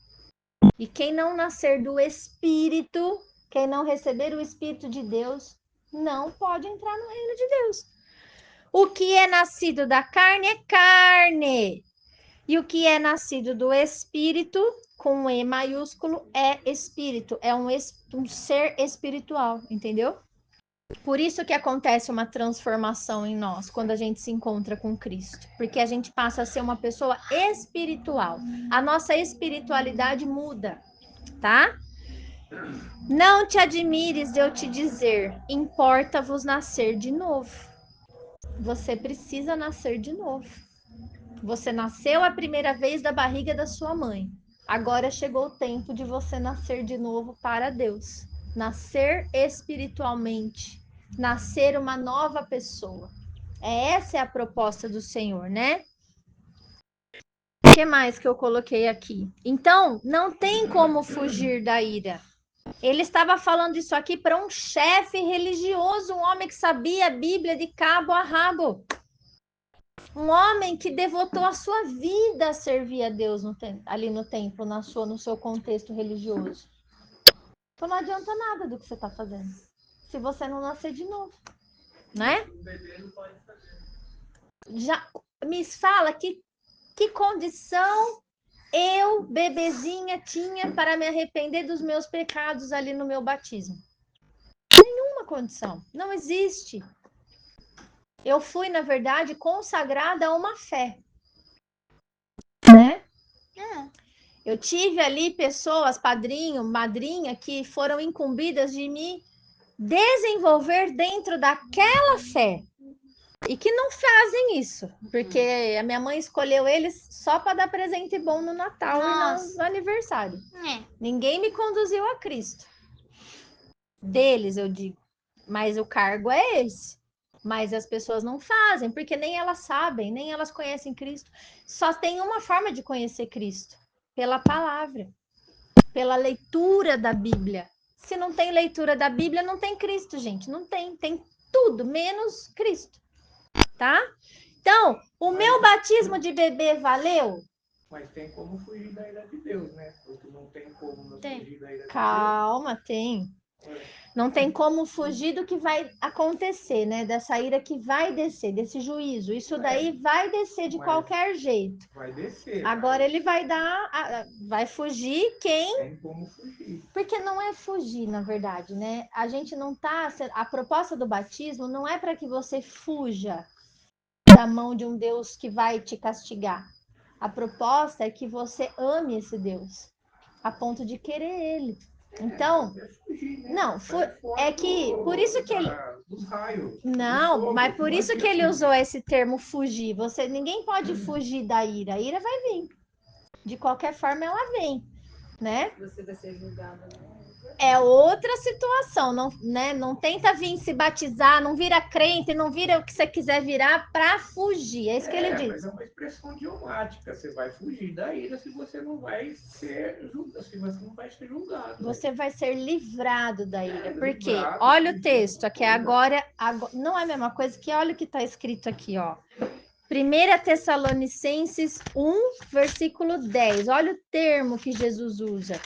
e quem não nascer do Espírito, quem não receber o Espírito de Deus, não pode entrar no reino de Deus. O que é nascido da carne é carne. E o que é nascido do Espírito, com um E maiúsculo, é espírito. É um ser espiritual, entendeu? Por isso que acontece uma transformação em nós, quando a gente se encontra com Cristo. Porque a gente passa a ser uma pessoa espiritual. A nossa espiritualidade muda, tá? Não te admires de eu te dizer, importa-vos nascer de novo. Você precisa nascer de novo. Você nasceu a primeira vez da barriga da sua mãe. Agora chegou o tempo de você nascer de novo para Deus. Nascer espiritualmente. Nascer uma nova pessoa. Essa é a proposta do Senhor, né? que mais que eu coloquei aqui? Então, não tem como fugir da ira. Ele estava falando isso aqui para um chefe religioso, um homem que sabia a Bíblia de cabo a rabo. Um homem que devotou a sua vida a servir a Deus ali no templo, no seu contexto religioso. Então não adianta nada do que você está fazendo, se você não nascer de novo, né? Um bebê não pode fazer. Já me fala que condição eu, bebezinha, tinha para me arrepender dos meus pecados ali no meu batismo? Nenhuma condição, não existe. Eu fui, na verdade, consagrada a uma fé, né? Eu tive ali pessoas, padrinho, madrinha, que foram incumbidas de me desenvolver dentro daquela fé. E que não fazem isso, porque a minha mãe escolheu eles só para dar presente bom no Natal e no aniversário. Ninguém me conduziu a Cristo. Deles, eu digo. Mas o cargo é esse. Mas as pessoas não fazem, porque nem elas sabem, nem elas conhecem Cristo. Só tem uma forma de conhecer Cristo: pela palavra, pela leitura da Bíblia. Se não tem leitura da Bíblia, não tem Cristo, gente. Não tem. Tem tudo, menos Cristo. Tá? Então, o meu batismo de bebê valeu? Mas tem como fugir da ira de Deus, né? Porque não tem como não fugir da ira de Calma, tem. Não tem como fugir do que vai acontecer, né? Dessa ira que vai descer, desse juízo. Isso daí vai descer de qualquer jeito. Vai descer. Agora ele vai vai fugir quem? Tem como fugir. Porque não é fugir, na verdade, né? A gente não tá. A proposta do batismo não é para que você fuja da mão de um Deus que vai te castigar. A proposta é que você ame esse Deus a ponto de querer ele. Então, não, é que por isso que ele não, mas por isso que ele usou esse termo fugir. Ninguém pode fugir da ira. A ira vai vir. De qualquer forma ela vem, né? Você vai ser julgada, né? É outra situação, não, né? Não tenta vir se batizar, não vira crente, não vira o que você quiser virar para fugir. É isso que ele diz. Mas é uma expressão idiomática. Você vai fugir da ira se você não vai ser julgado, se você não vai ser julgado. Você vai ser livrado da ira. Porque livrado, olha o texto aqui agora, não é a mesma coisa que olha o que está escrito aqui, ó. 1 Tessalonicenses 1, versículo 10. Olha o termo que Jesus usa.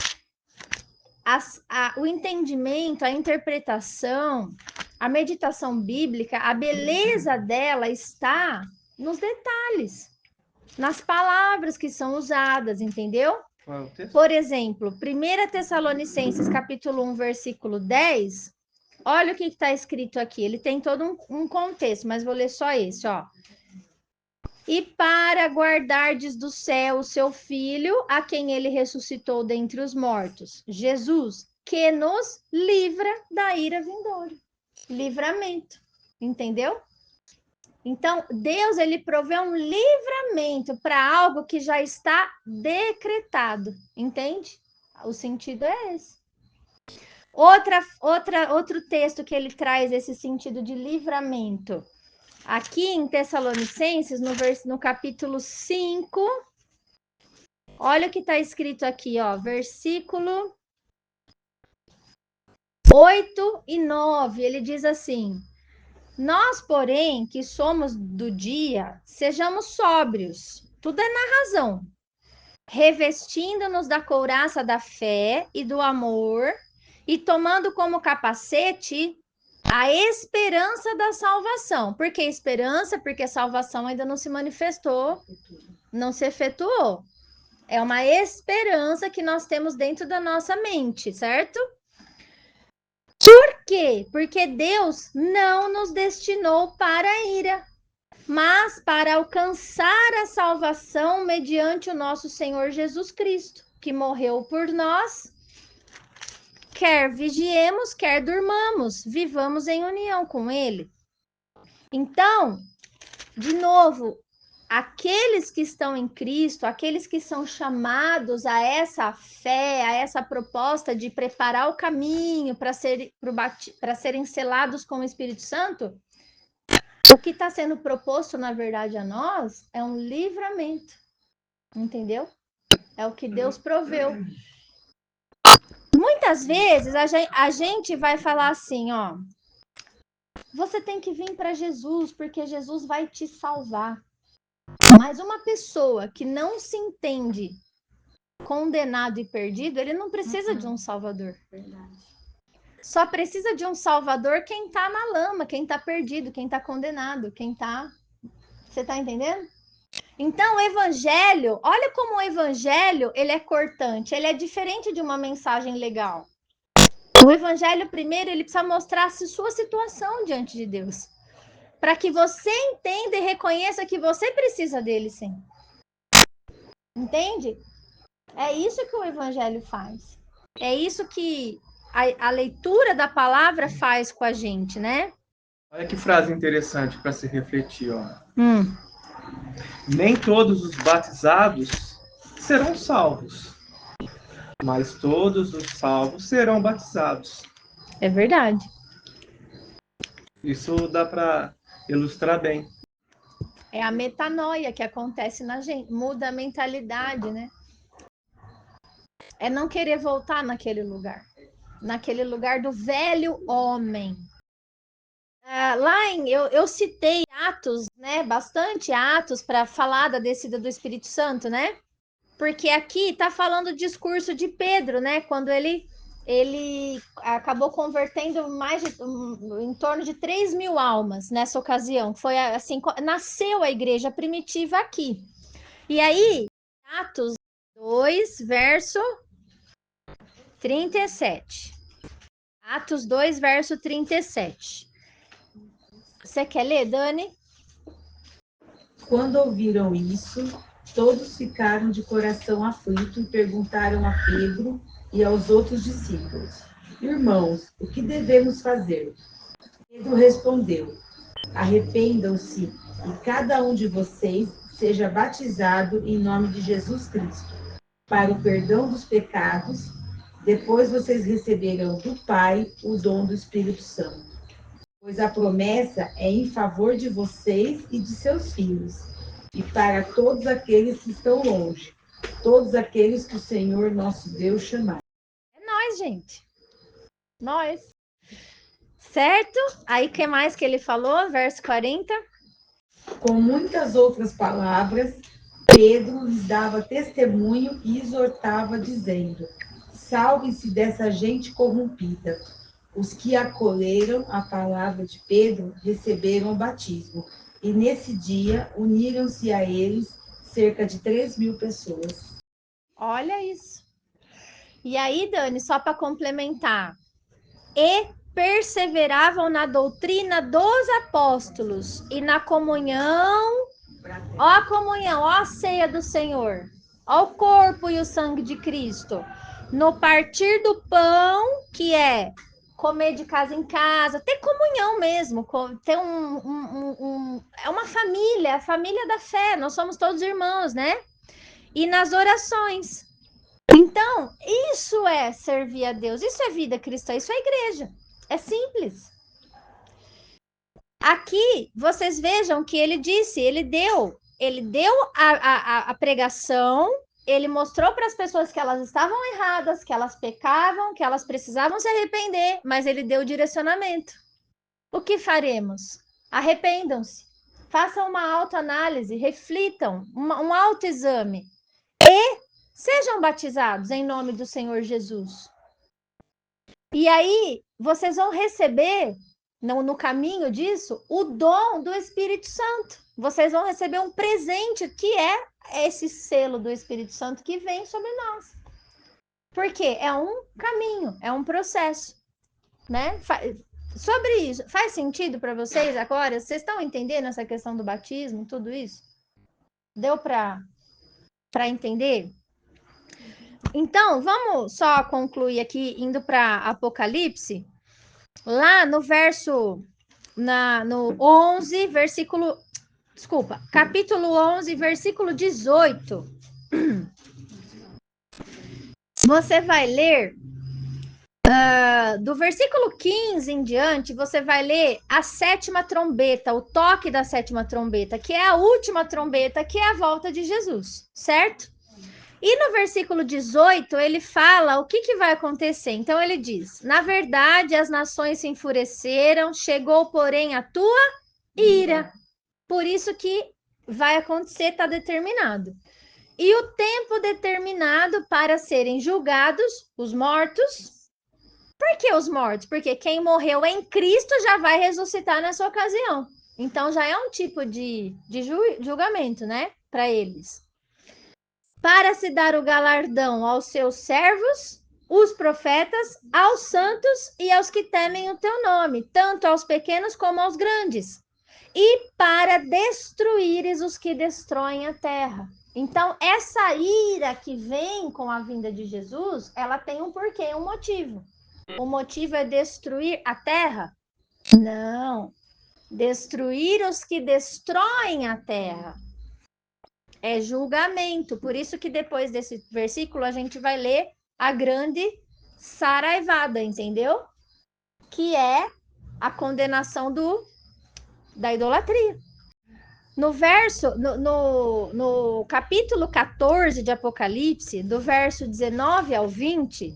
O entendimento, a interpretação, a meditação bíblica, a beleza dela está nos detalhes, nas palavras que são usadas, entendeu? Por exemplo, 1 Tessalonicenses capítulo 1, versículo 10, olha o que está escrito aqui. Ele tem todo um contexto, mas vou ler só esse, ó. E para guardardes do céu o seu Filho, a quem ele ressuscitou dentre os mortos, Jesus, que nos livra da ira vindoura. Livramento, entendeu? Então, Deus, ele provê um livramento para algo que já está decretado, entende? O sentido é esse. Outro texto que ele traz esse sentido de livramento. Aqui em Tessalonicenses, no capítulo 5, olha o que está escrito aqui, ó, versículo 8 e 9, ele diz assim: nós, porém, que somos do dia, sejamos sóbrios, tudo é na razão, revestindo-nos da couraça da fé e do amor, e tomando como capacete a esperança da salvação. Por que esperança? Porque a salvação ainda não se manifestou, não se efetuou. É uma esperança que nós temos dentro da nossa mente, certo? Por quê? Porque Deus não nos destinou para a ira, mas para alcançar a salvação mediante o nosso Senhor Jesus Cristo, que morreu por nós. Quer vigiemos, quer durmamos, vivamos em união com Ele. Então, de novo, aqueles que estão em Cristo, aqueles que são chamados a essa fé, a essa proposta de preparar o caminho para serem selados com o Espírito Santo, o que está sendo proposto, na verdade, a nós é um livramento. Entendeu? É o que Deus proveu. Muitas vezes a gente vai falar assim, ó. Você tem que vir para Jesus, porque Jesus vai te salvar. Mas uma pessoa que não se entende condenado e perdido, ele não precisa de um salvador. Verdade. Só precisa de um salvador quem está na lama, quem está perdido, quem está condenado, quem está... Você está entendendo? Então, o evangelho, olha como o evangelho, ele é cortante, ele é diferente de uma mensagem legal. O evangelho, primeiro, ele precisa mostrar a sua situação diante de Deus. Para que você entenda e reconheça que você precisa dele, sim. Entende? É isso que o evangelho faz. É isso que a leitura da palavra faz com a gente, né? Olha que frase interessante para se refletir, ó. Hum. Nem todos os batizados serão salvos, mas todos os salvos serão batizados. É verdade. Isso dá para ilustrar bem. É a metanoia que acontece na gente. Muda a mentalidade, né? É não querer voltar naquele lugar. Naquele lugar do velho homem. Eu citei Atos, né? Bastante Atos para falar da descida do Espírito Santo, né? Porque aqui está falando o discurso de Pedro, né? Quando ele acabou convertendo em torno de 3.000 almas nessa ocasião. Foi assim, nasceu a igreja primitiva aqui. E aí, Atos 2, verso 37. Atos 2, verso 37. Você quer ler, Dani? Quando ouviram isso, todos ficaram de coração aflito e perguntaram a Pedro e aos outros discípulos: Irmãos, o que devemos fazer? Pedro respondeu: Arrependam-se e cada um de vocês seja batizado em nome de Jesus Cristo, para o perdão dos pecados. Depois vocês receberão do Pai o dom do Espírito Santo. Pois a promessa é em favor de vocês e de seus filhos, e para todos aqueles que estão longe, todos aqueles que o Senhor nosso Deus chamar. É nós, gente. Nós. Certo? Aí, o que mais que ele falou? Verso 40. Com muitas outras palavras, Pedro lhes dava testemunho e exortava, dizendo: Salvem-se dessa gente corrompida. Os que acolheram a palavra de Pedro receberam o batismo, e nesse dia uniram-se a eles cerca de 3.000 pessoas. Olha isso. E aí, Dani, só para complementar. E perseveravam na doutrina dos apóstolos e na comunhão. Ó a comunhão, ó a ceia do Senhor. Ó o corpo e o sangue de Cristo. No partir do pão, que é comer de casa em casa, ter comunhão mesmo, ter é uma família, a família da fé, nós somos todos irmãos, né? E nas orações. Então, isso é servir a Deus, isso é vida cristã, isso é igreja. É simples. Aqui, vocês vejam que ele disse, ele deu a pregação, ele mostrou para as pessoas que elas estavam erradas, que elas pecavam, que elas precisavam se arrepender, mas ele deu o direcionamento. O que faremos? Arrependam-se, façam uma autoanálise, reflitam, um autoexame e sejam batizados em nome do Senhor Jesus. E aí, vocês vão receber, no caminho disso, o dom do Espírito Santo. Vocês vão receber um presente que é esse selo do Espírito Santo que vem sobre nós. Porque é um caminho, é um processo, né? Sobre isso, faz sentido para vocês agora? Vocês estão entendendo essa questão do batismo, tudo isso? Deu para entender? Então, vamos só concluir aqui, indo para Apocalipse. Lá no verso, no 11, versículo... Desculpa, capítulo 11, versículo 18. Você vai ler Do versículo 15 em diante, você vai ler a 7ª trombeta, o toque da 7ª trombeta, que é a última trombeta, que é a volta de Jesus, certo? E no versículo 18, ele fala o que vai acontecer. Então, ele diz: na verdade, as nações se enfureceram, chegou, porém, a tua ira. Por isso que vai acontecer, está determinado. E o tempo determinado para serem julgados, os mortos. Por que os mortos? Porque quem morreu em Cristo já vai ressuscitar nessa ocasião. Então, já é um tipo de julgamento, né? Para eles. Para se dar o galardão aos seus servos, os profetas, aos santos e aos que temem o teu nome, tanto aos pequenos como aos grandes, e para destruíres os que destroem a terra. Então, essa ira que vem com a vinda de Jesus, ela tem um porquê, um motivo. O motivo é destruir a terra? Não. Destruir os que destroem a terra. É julgamento. Por isso que depois desse versículo a gente vai ler a grande saraivada, entendeu? Que é a condenação da idolatria. No capítulo 14 de Apocalipse, do verso 19 ao 20,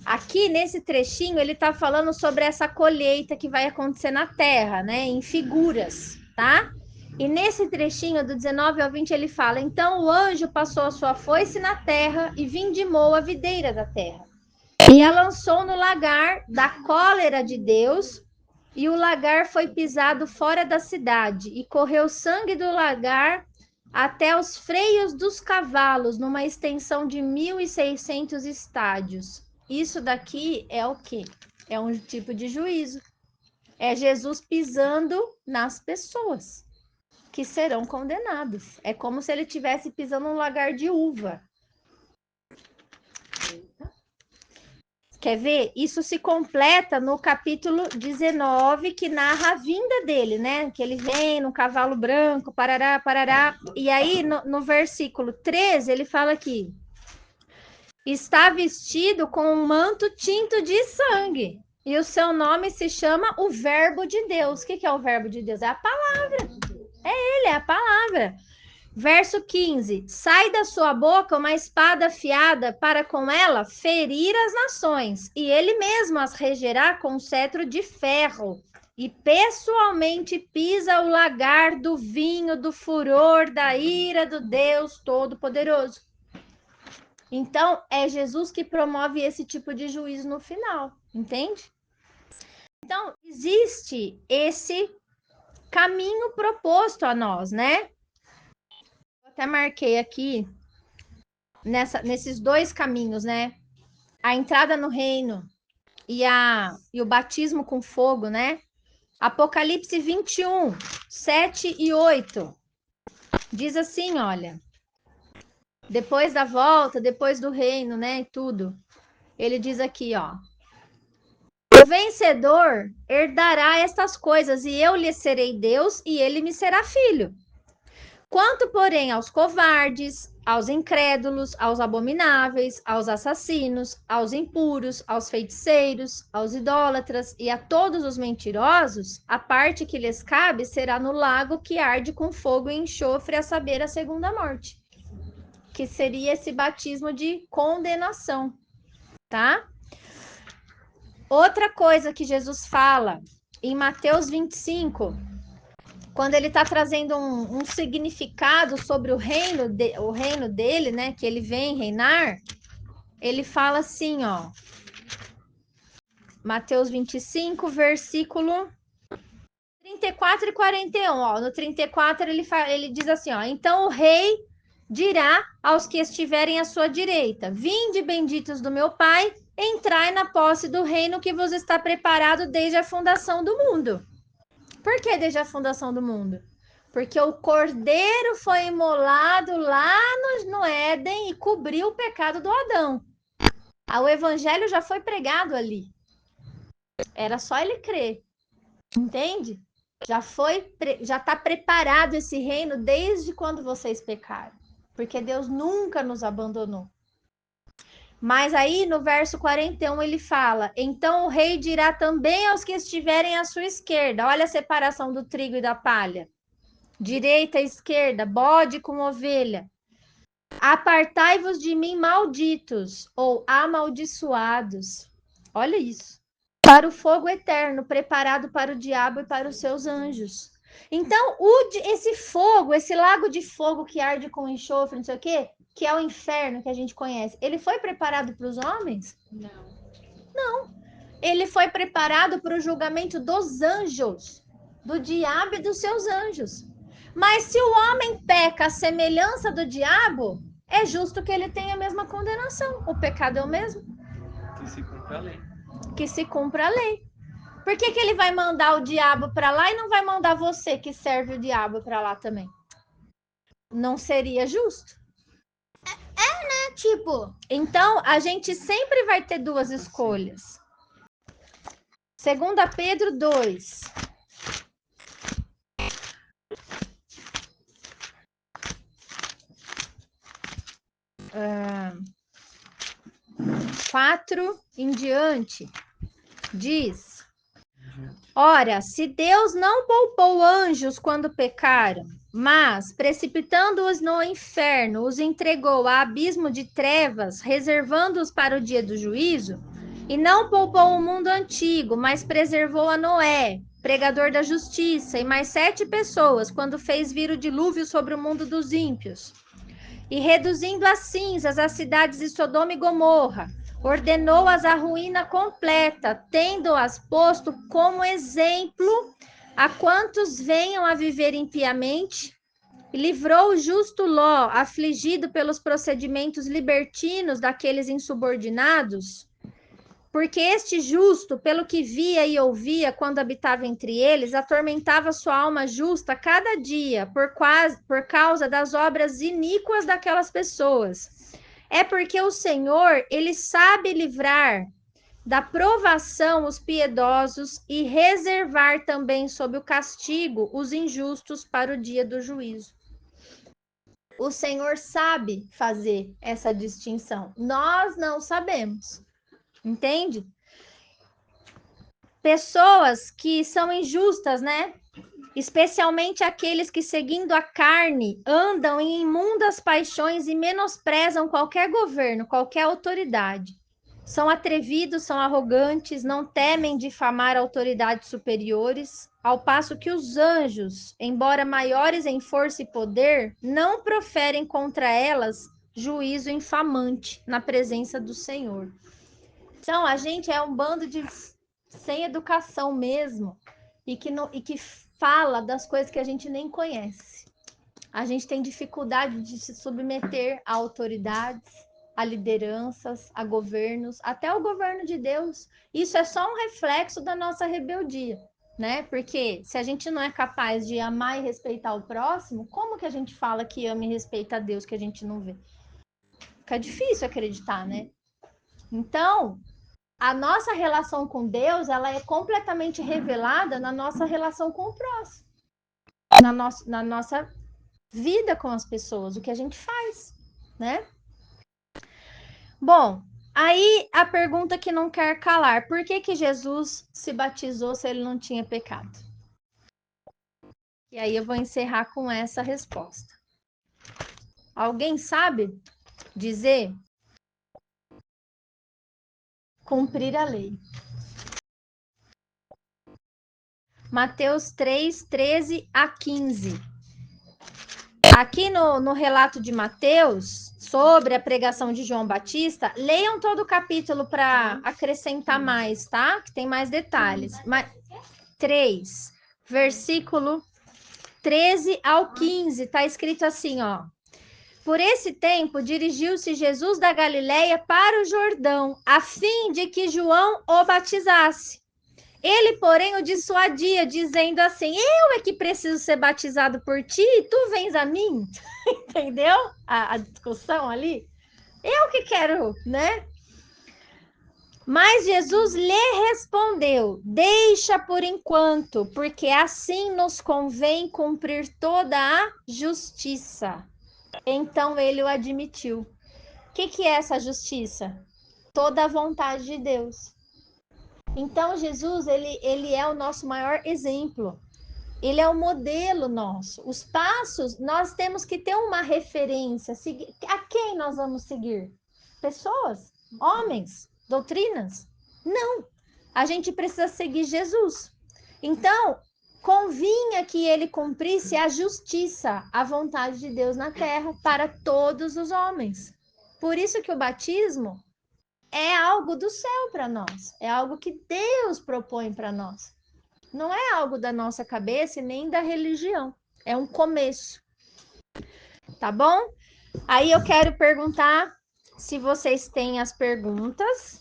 aqui nesse trechinho ele está falando sobre essa colheita que vai acontecer na terra, né? Em figuras, tá? E nesse trechinho do 19 ao 20 ele fala: então o anjo passou a sua foice na terra e vindimou a videira da terra. E a lançou no lagar da cólera de Deus, e o lagar foi pisado fora da cidade, e correu sangue do lagar até os freios dos cavalos, numa extensão de 1.600 estádios. Isso daqui é o quê? É um tipo de juízo. É Jesus pisando nas pessoas que serão condenados. É como se ele estivesse pisando num lagar de uva. Quer ver? Isso se completa no capítulo 19, que narra a vinda dele, né? Que ele vem no cavalo branco, parará, parará. E aí, no versículo 13, ele fala aqui: está vestido com um manto tinto de sangue, e o seu nome se chama o Verbo de Deus. O que é o Verbo de Deus? É a palavra. Ele é a palavra. Verso 15: sai da sua boca uma espada afiada para com ela ferir as nações, e ele mesmo as regerá com um cetro de ferro, e pessoalmente pisa o lagar do vinho do furor da ira do Deus Todo-Poderoso. Então, é Jesus que promove esse tipo de juízo no final, entende? Então, existe esse caminho proposto a nós, né? Até marquei aqui nesses dois caminhos, né? A entrada no reino e o batismo com fogo, né? Apocalipse 21, 7 e 8. Diz assim, olha. Depois da volta, depois do reino, né? E tudo. Ele diz aqui, ó. O vencedor herdará estas coisas, e eu lhe serei Deus, e ele me será filho. Quanto, porém, aos covardes, aos incrédulos, aos abomináveis, aos assassinos, aos impuros, aos feiticeiros, aos idólatras e a todos os mentirosos, a parte que lhes cabe será no lago que arde com fogo e enxofre, a saber, a segunda morte, que seria esse batismo de condenação, tá? Outra coisa que Jesus fala em Mateus 25, quando ele está trazendo um significado sobre o reino dele, né? Que ele vem reinar, ele fala assim, ó. Mateus 25, versículo 34 e 41, ó. No 34 ele diz assim, ó. Então o rei dirá aos que estiverem à sua direita: vinde, benditos do meu Pai, entrai na posse do reino que vos está preparado desde a fundação do mundo. Por que desde a fundação do mundo? Porque o cordeiro foi imolado lá no Éden e cobriu o pecado do Adão. O evangelho já foi pregado ali. Era só ele crer. Entende? Já está preparado esse reino desde quando vocês pecaram. Porque Deus nunca nos abandonou. Mas aí no verso 41 ele fala: então o rei dirá também aos que estiverem à sua esquerda. Olha a separação do trigo e da palha. Direita e esquerda, bode com ovelha. Apartai-vos de mim, malditos, ou amaldiçoados. Olha isso. Para o fogo eterno, preparado para o diabo e para os seus anjos. Então, esse fogo, esse lago de fogo que arde com enxofre, não sei o quê, que é o inferno que a gente conhece, ele foi preparado para os homens? Não. Ele foi preparado para o julgamento dos anjos, do diabo e dos seus anjos. Mas se o homem peca à semelhança do diabo, é justo que ele tenha a mesma condenação. O pecado é o mesmo. Que se cumpra a lei. Que se cumpra a lei. Por que ele vai mandar o diabo para lá e não vai mandar você que serve o diabo para lá também? Não seria justo. Tipo, Então, a gente sempre vai ter duas escolhas. 2 Pedro 2. 4 em diante, diz: ora, se Deus não poupou anjos quando pecaram, mas, precipitando-os no inferno, os entregou a abismo de trevas, reservando-os para o dia do juízo, e não poupou o mundo antigo, mas preservou a Noé, pregador da justiça, e mais 7 pessoas, quando fez vir o dilúvio sobre o mundo dos ímpios, e reduzindo a cinzas as cidades de Sodoma e Gomorra, ordenou-as à ruína completa, tendo-as posto como exemplo a quantos venham a viver impiamente, e livrou o justo Ló, afligido pelos procedimentos libertinos daqueles insubordinados, porque este justo, pelo que via e ouvia quando habitava entre eles, atormentava sua alma justa cada dia, por causa das obras iníquas daquelas pessoas. É porque o Senhor, ele sabe livrar da provação os piedosos e reservar também sob o castigo os injustos para o dia do juízo. O Senhor sabe fazer essa distinção. Nós não sabemos. Entende? Pessoas que são injustas, né? Especialmente aqueles que, seguindo a carne, andam em imundas paixões e menosprezam qualquer governo, qualquer autoridade. São atrevidos, são arrogantes, não temem difamar autoridades superiores, ao passo que os anjos, embora maiores em força e poder, não proferem contra elas juízo infamante na presença do Senhor. Então, a gente é um bando de sem educação mesmo e que fala das coisas que a gente nem conhece. A gente tem dificuldade de se submeter a autoridades, a lideranças, a governos, até o governo de Deus. Isso é só um reflexo da nossa rebeldia, né? Porque se a gente não é capaz de amar e respeitar o próximo, como que a gente fala que ama e respeita a Deus que a gente não vê? Fica difícil acreditar, né? Então, a nossa relação com Deus, ela é completamente revelada na nossa relação com o próximo. Na nossa vida com as pessoas, o que a gente faz, né? Bom, aí a pergunta que não quer calar: por que Jesus se batizou se ele não tinha pecado? E aí eu vou encerrar com essa resposta. Alguém sabe dizer? Cumprir a lei. Mateus 3, 13 a 15. Aqui no relato de Mateus, sobre a pregação de João Batista, leiam todo o capítulo para acrescentar mais, tá? Que tem mais detalhes. 3, versículo 13 ao 15, tá escrito assim, ó. Por esse tempo, dirigiu-se Jesus da Galileia para o Jordão, a fim de que João o batizasse. Ele, porém, o dissuadia, dizendo assim: eu é que preciso ser batizado por ti e tu vens a mim? Entendeu a discussão ali? Eu que quero, né? Mas Jesus lhe respondeu: deixa por enquanto, porque assim nos convém cumprir toda a justiça. Então ele o admitiu. O que é essa justiça? toda a vontade de Deus. Então, Jesus, ele é o nosso maior exemplo. Ele é o modelo nosso. Os passos, nós temos que ter uma referência. A quem nós vamos seguir? Pessoas? Homens? Doutrinas? Não. A gente precisa seguir Jesus. Então, convinha que ele cumprisse a justiça, a vontade de Deus na terra para todos os homens. Por isso que o batismo é algo do céu para nós. É algo que Deus propõe para nós. Não é algo da nossa cabeça e nem da religião. É um começo. Tá bom? Aí eu quero perguntar se vocês têm as perguntas.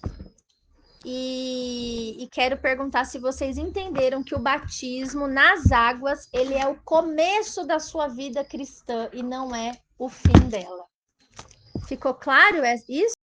E quero perguntar se vocês entenderam que o batismo nas águas, ele é o começo da sua vida cristã e não é o fim dela. Ficou claro isso?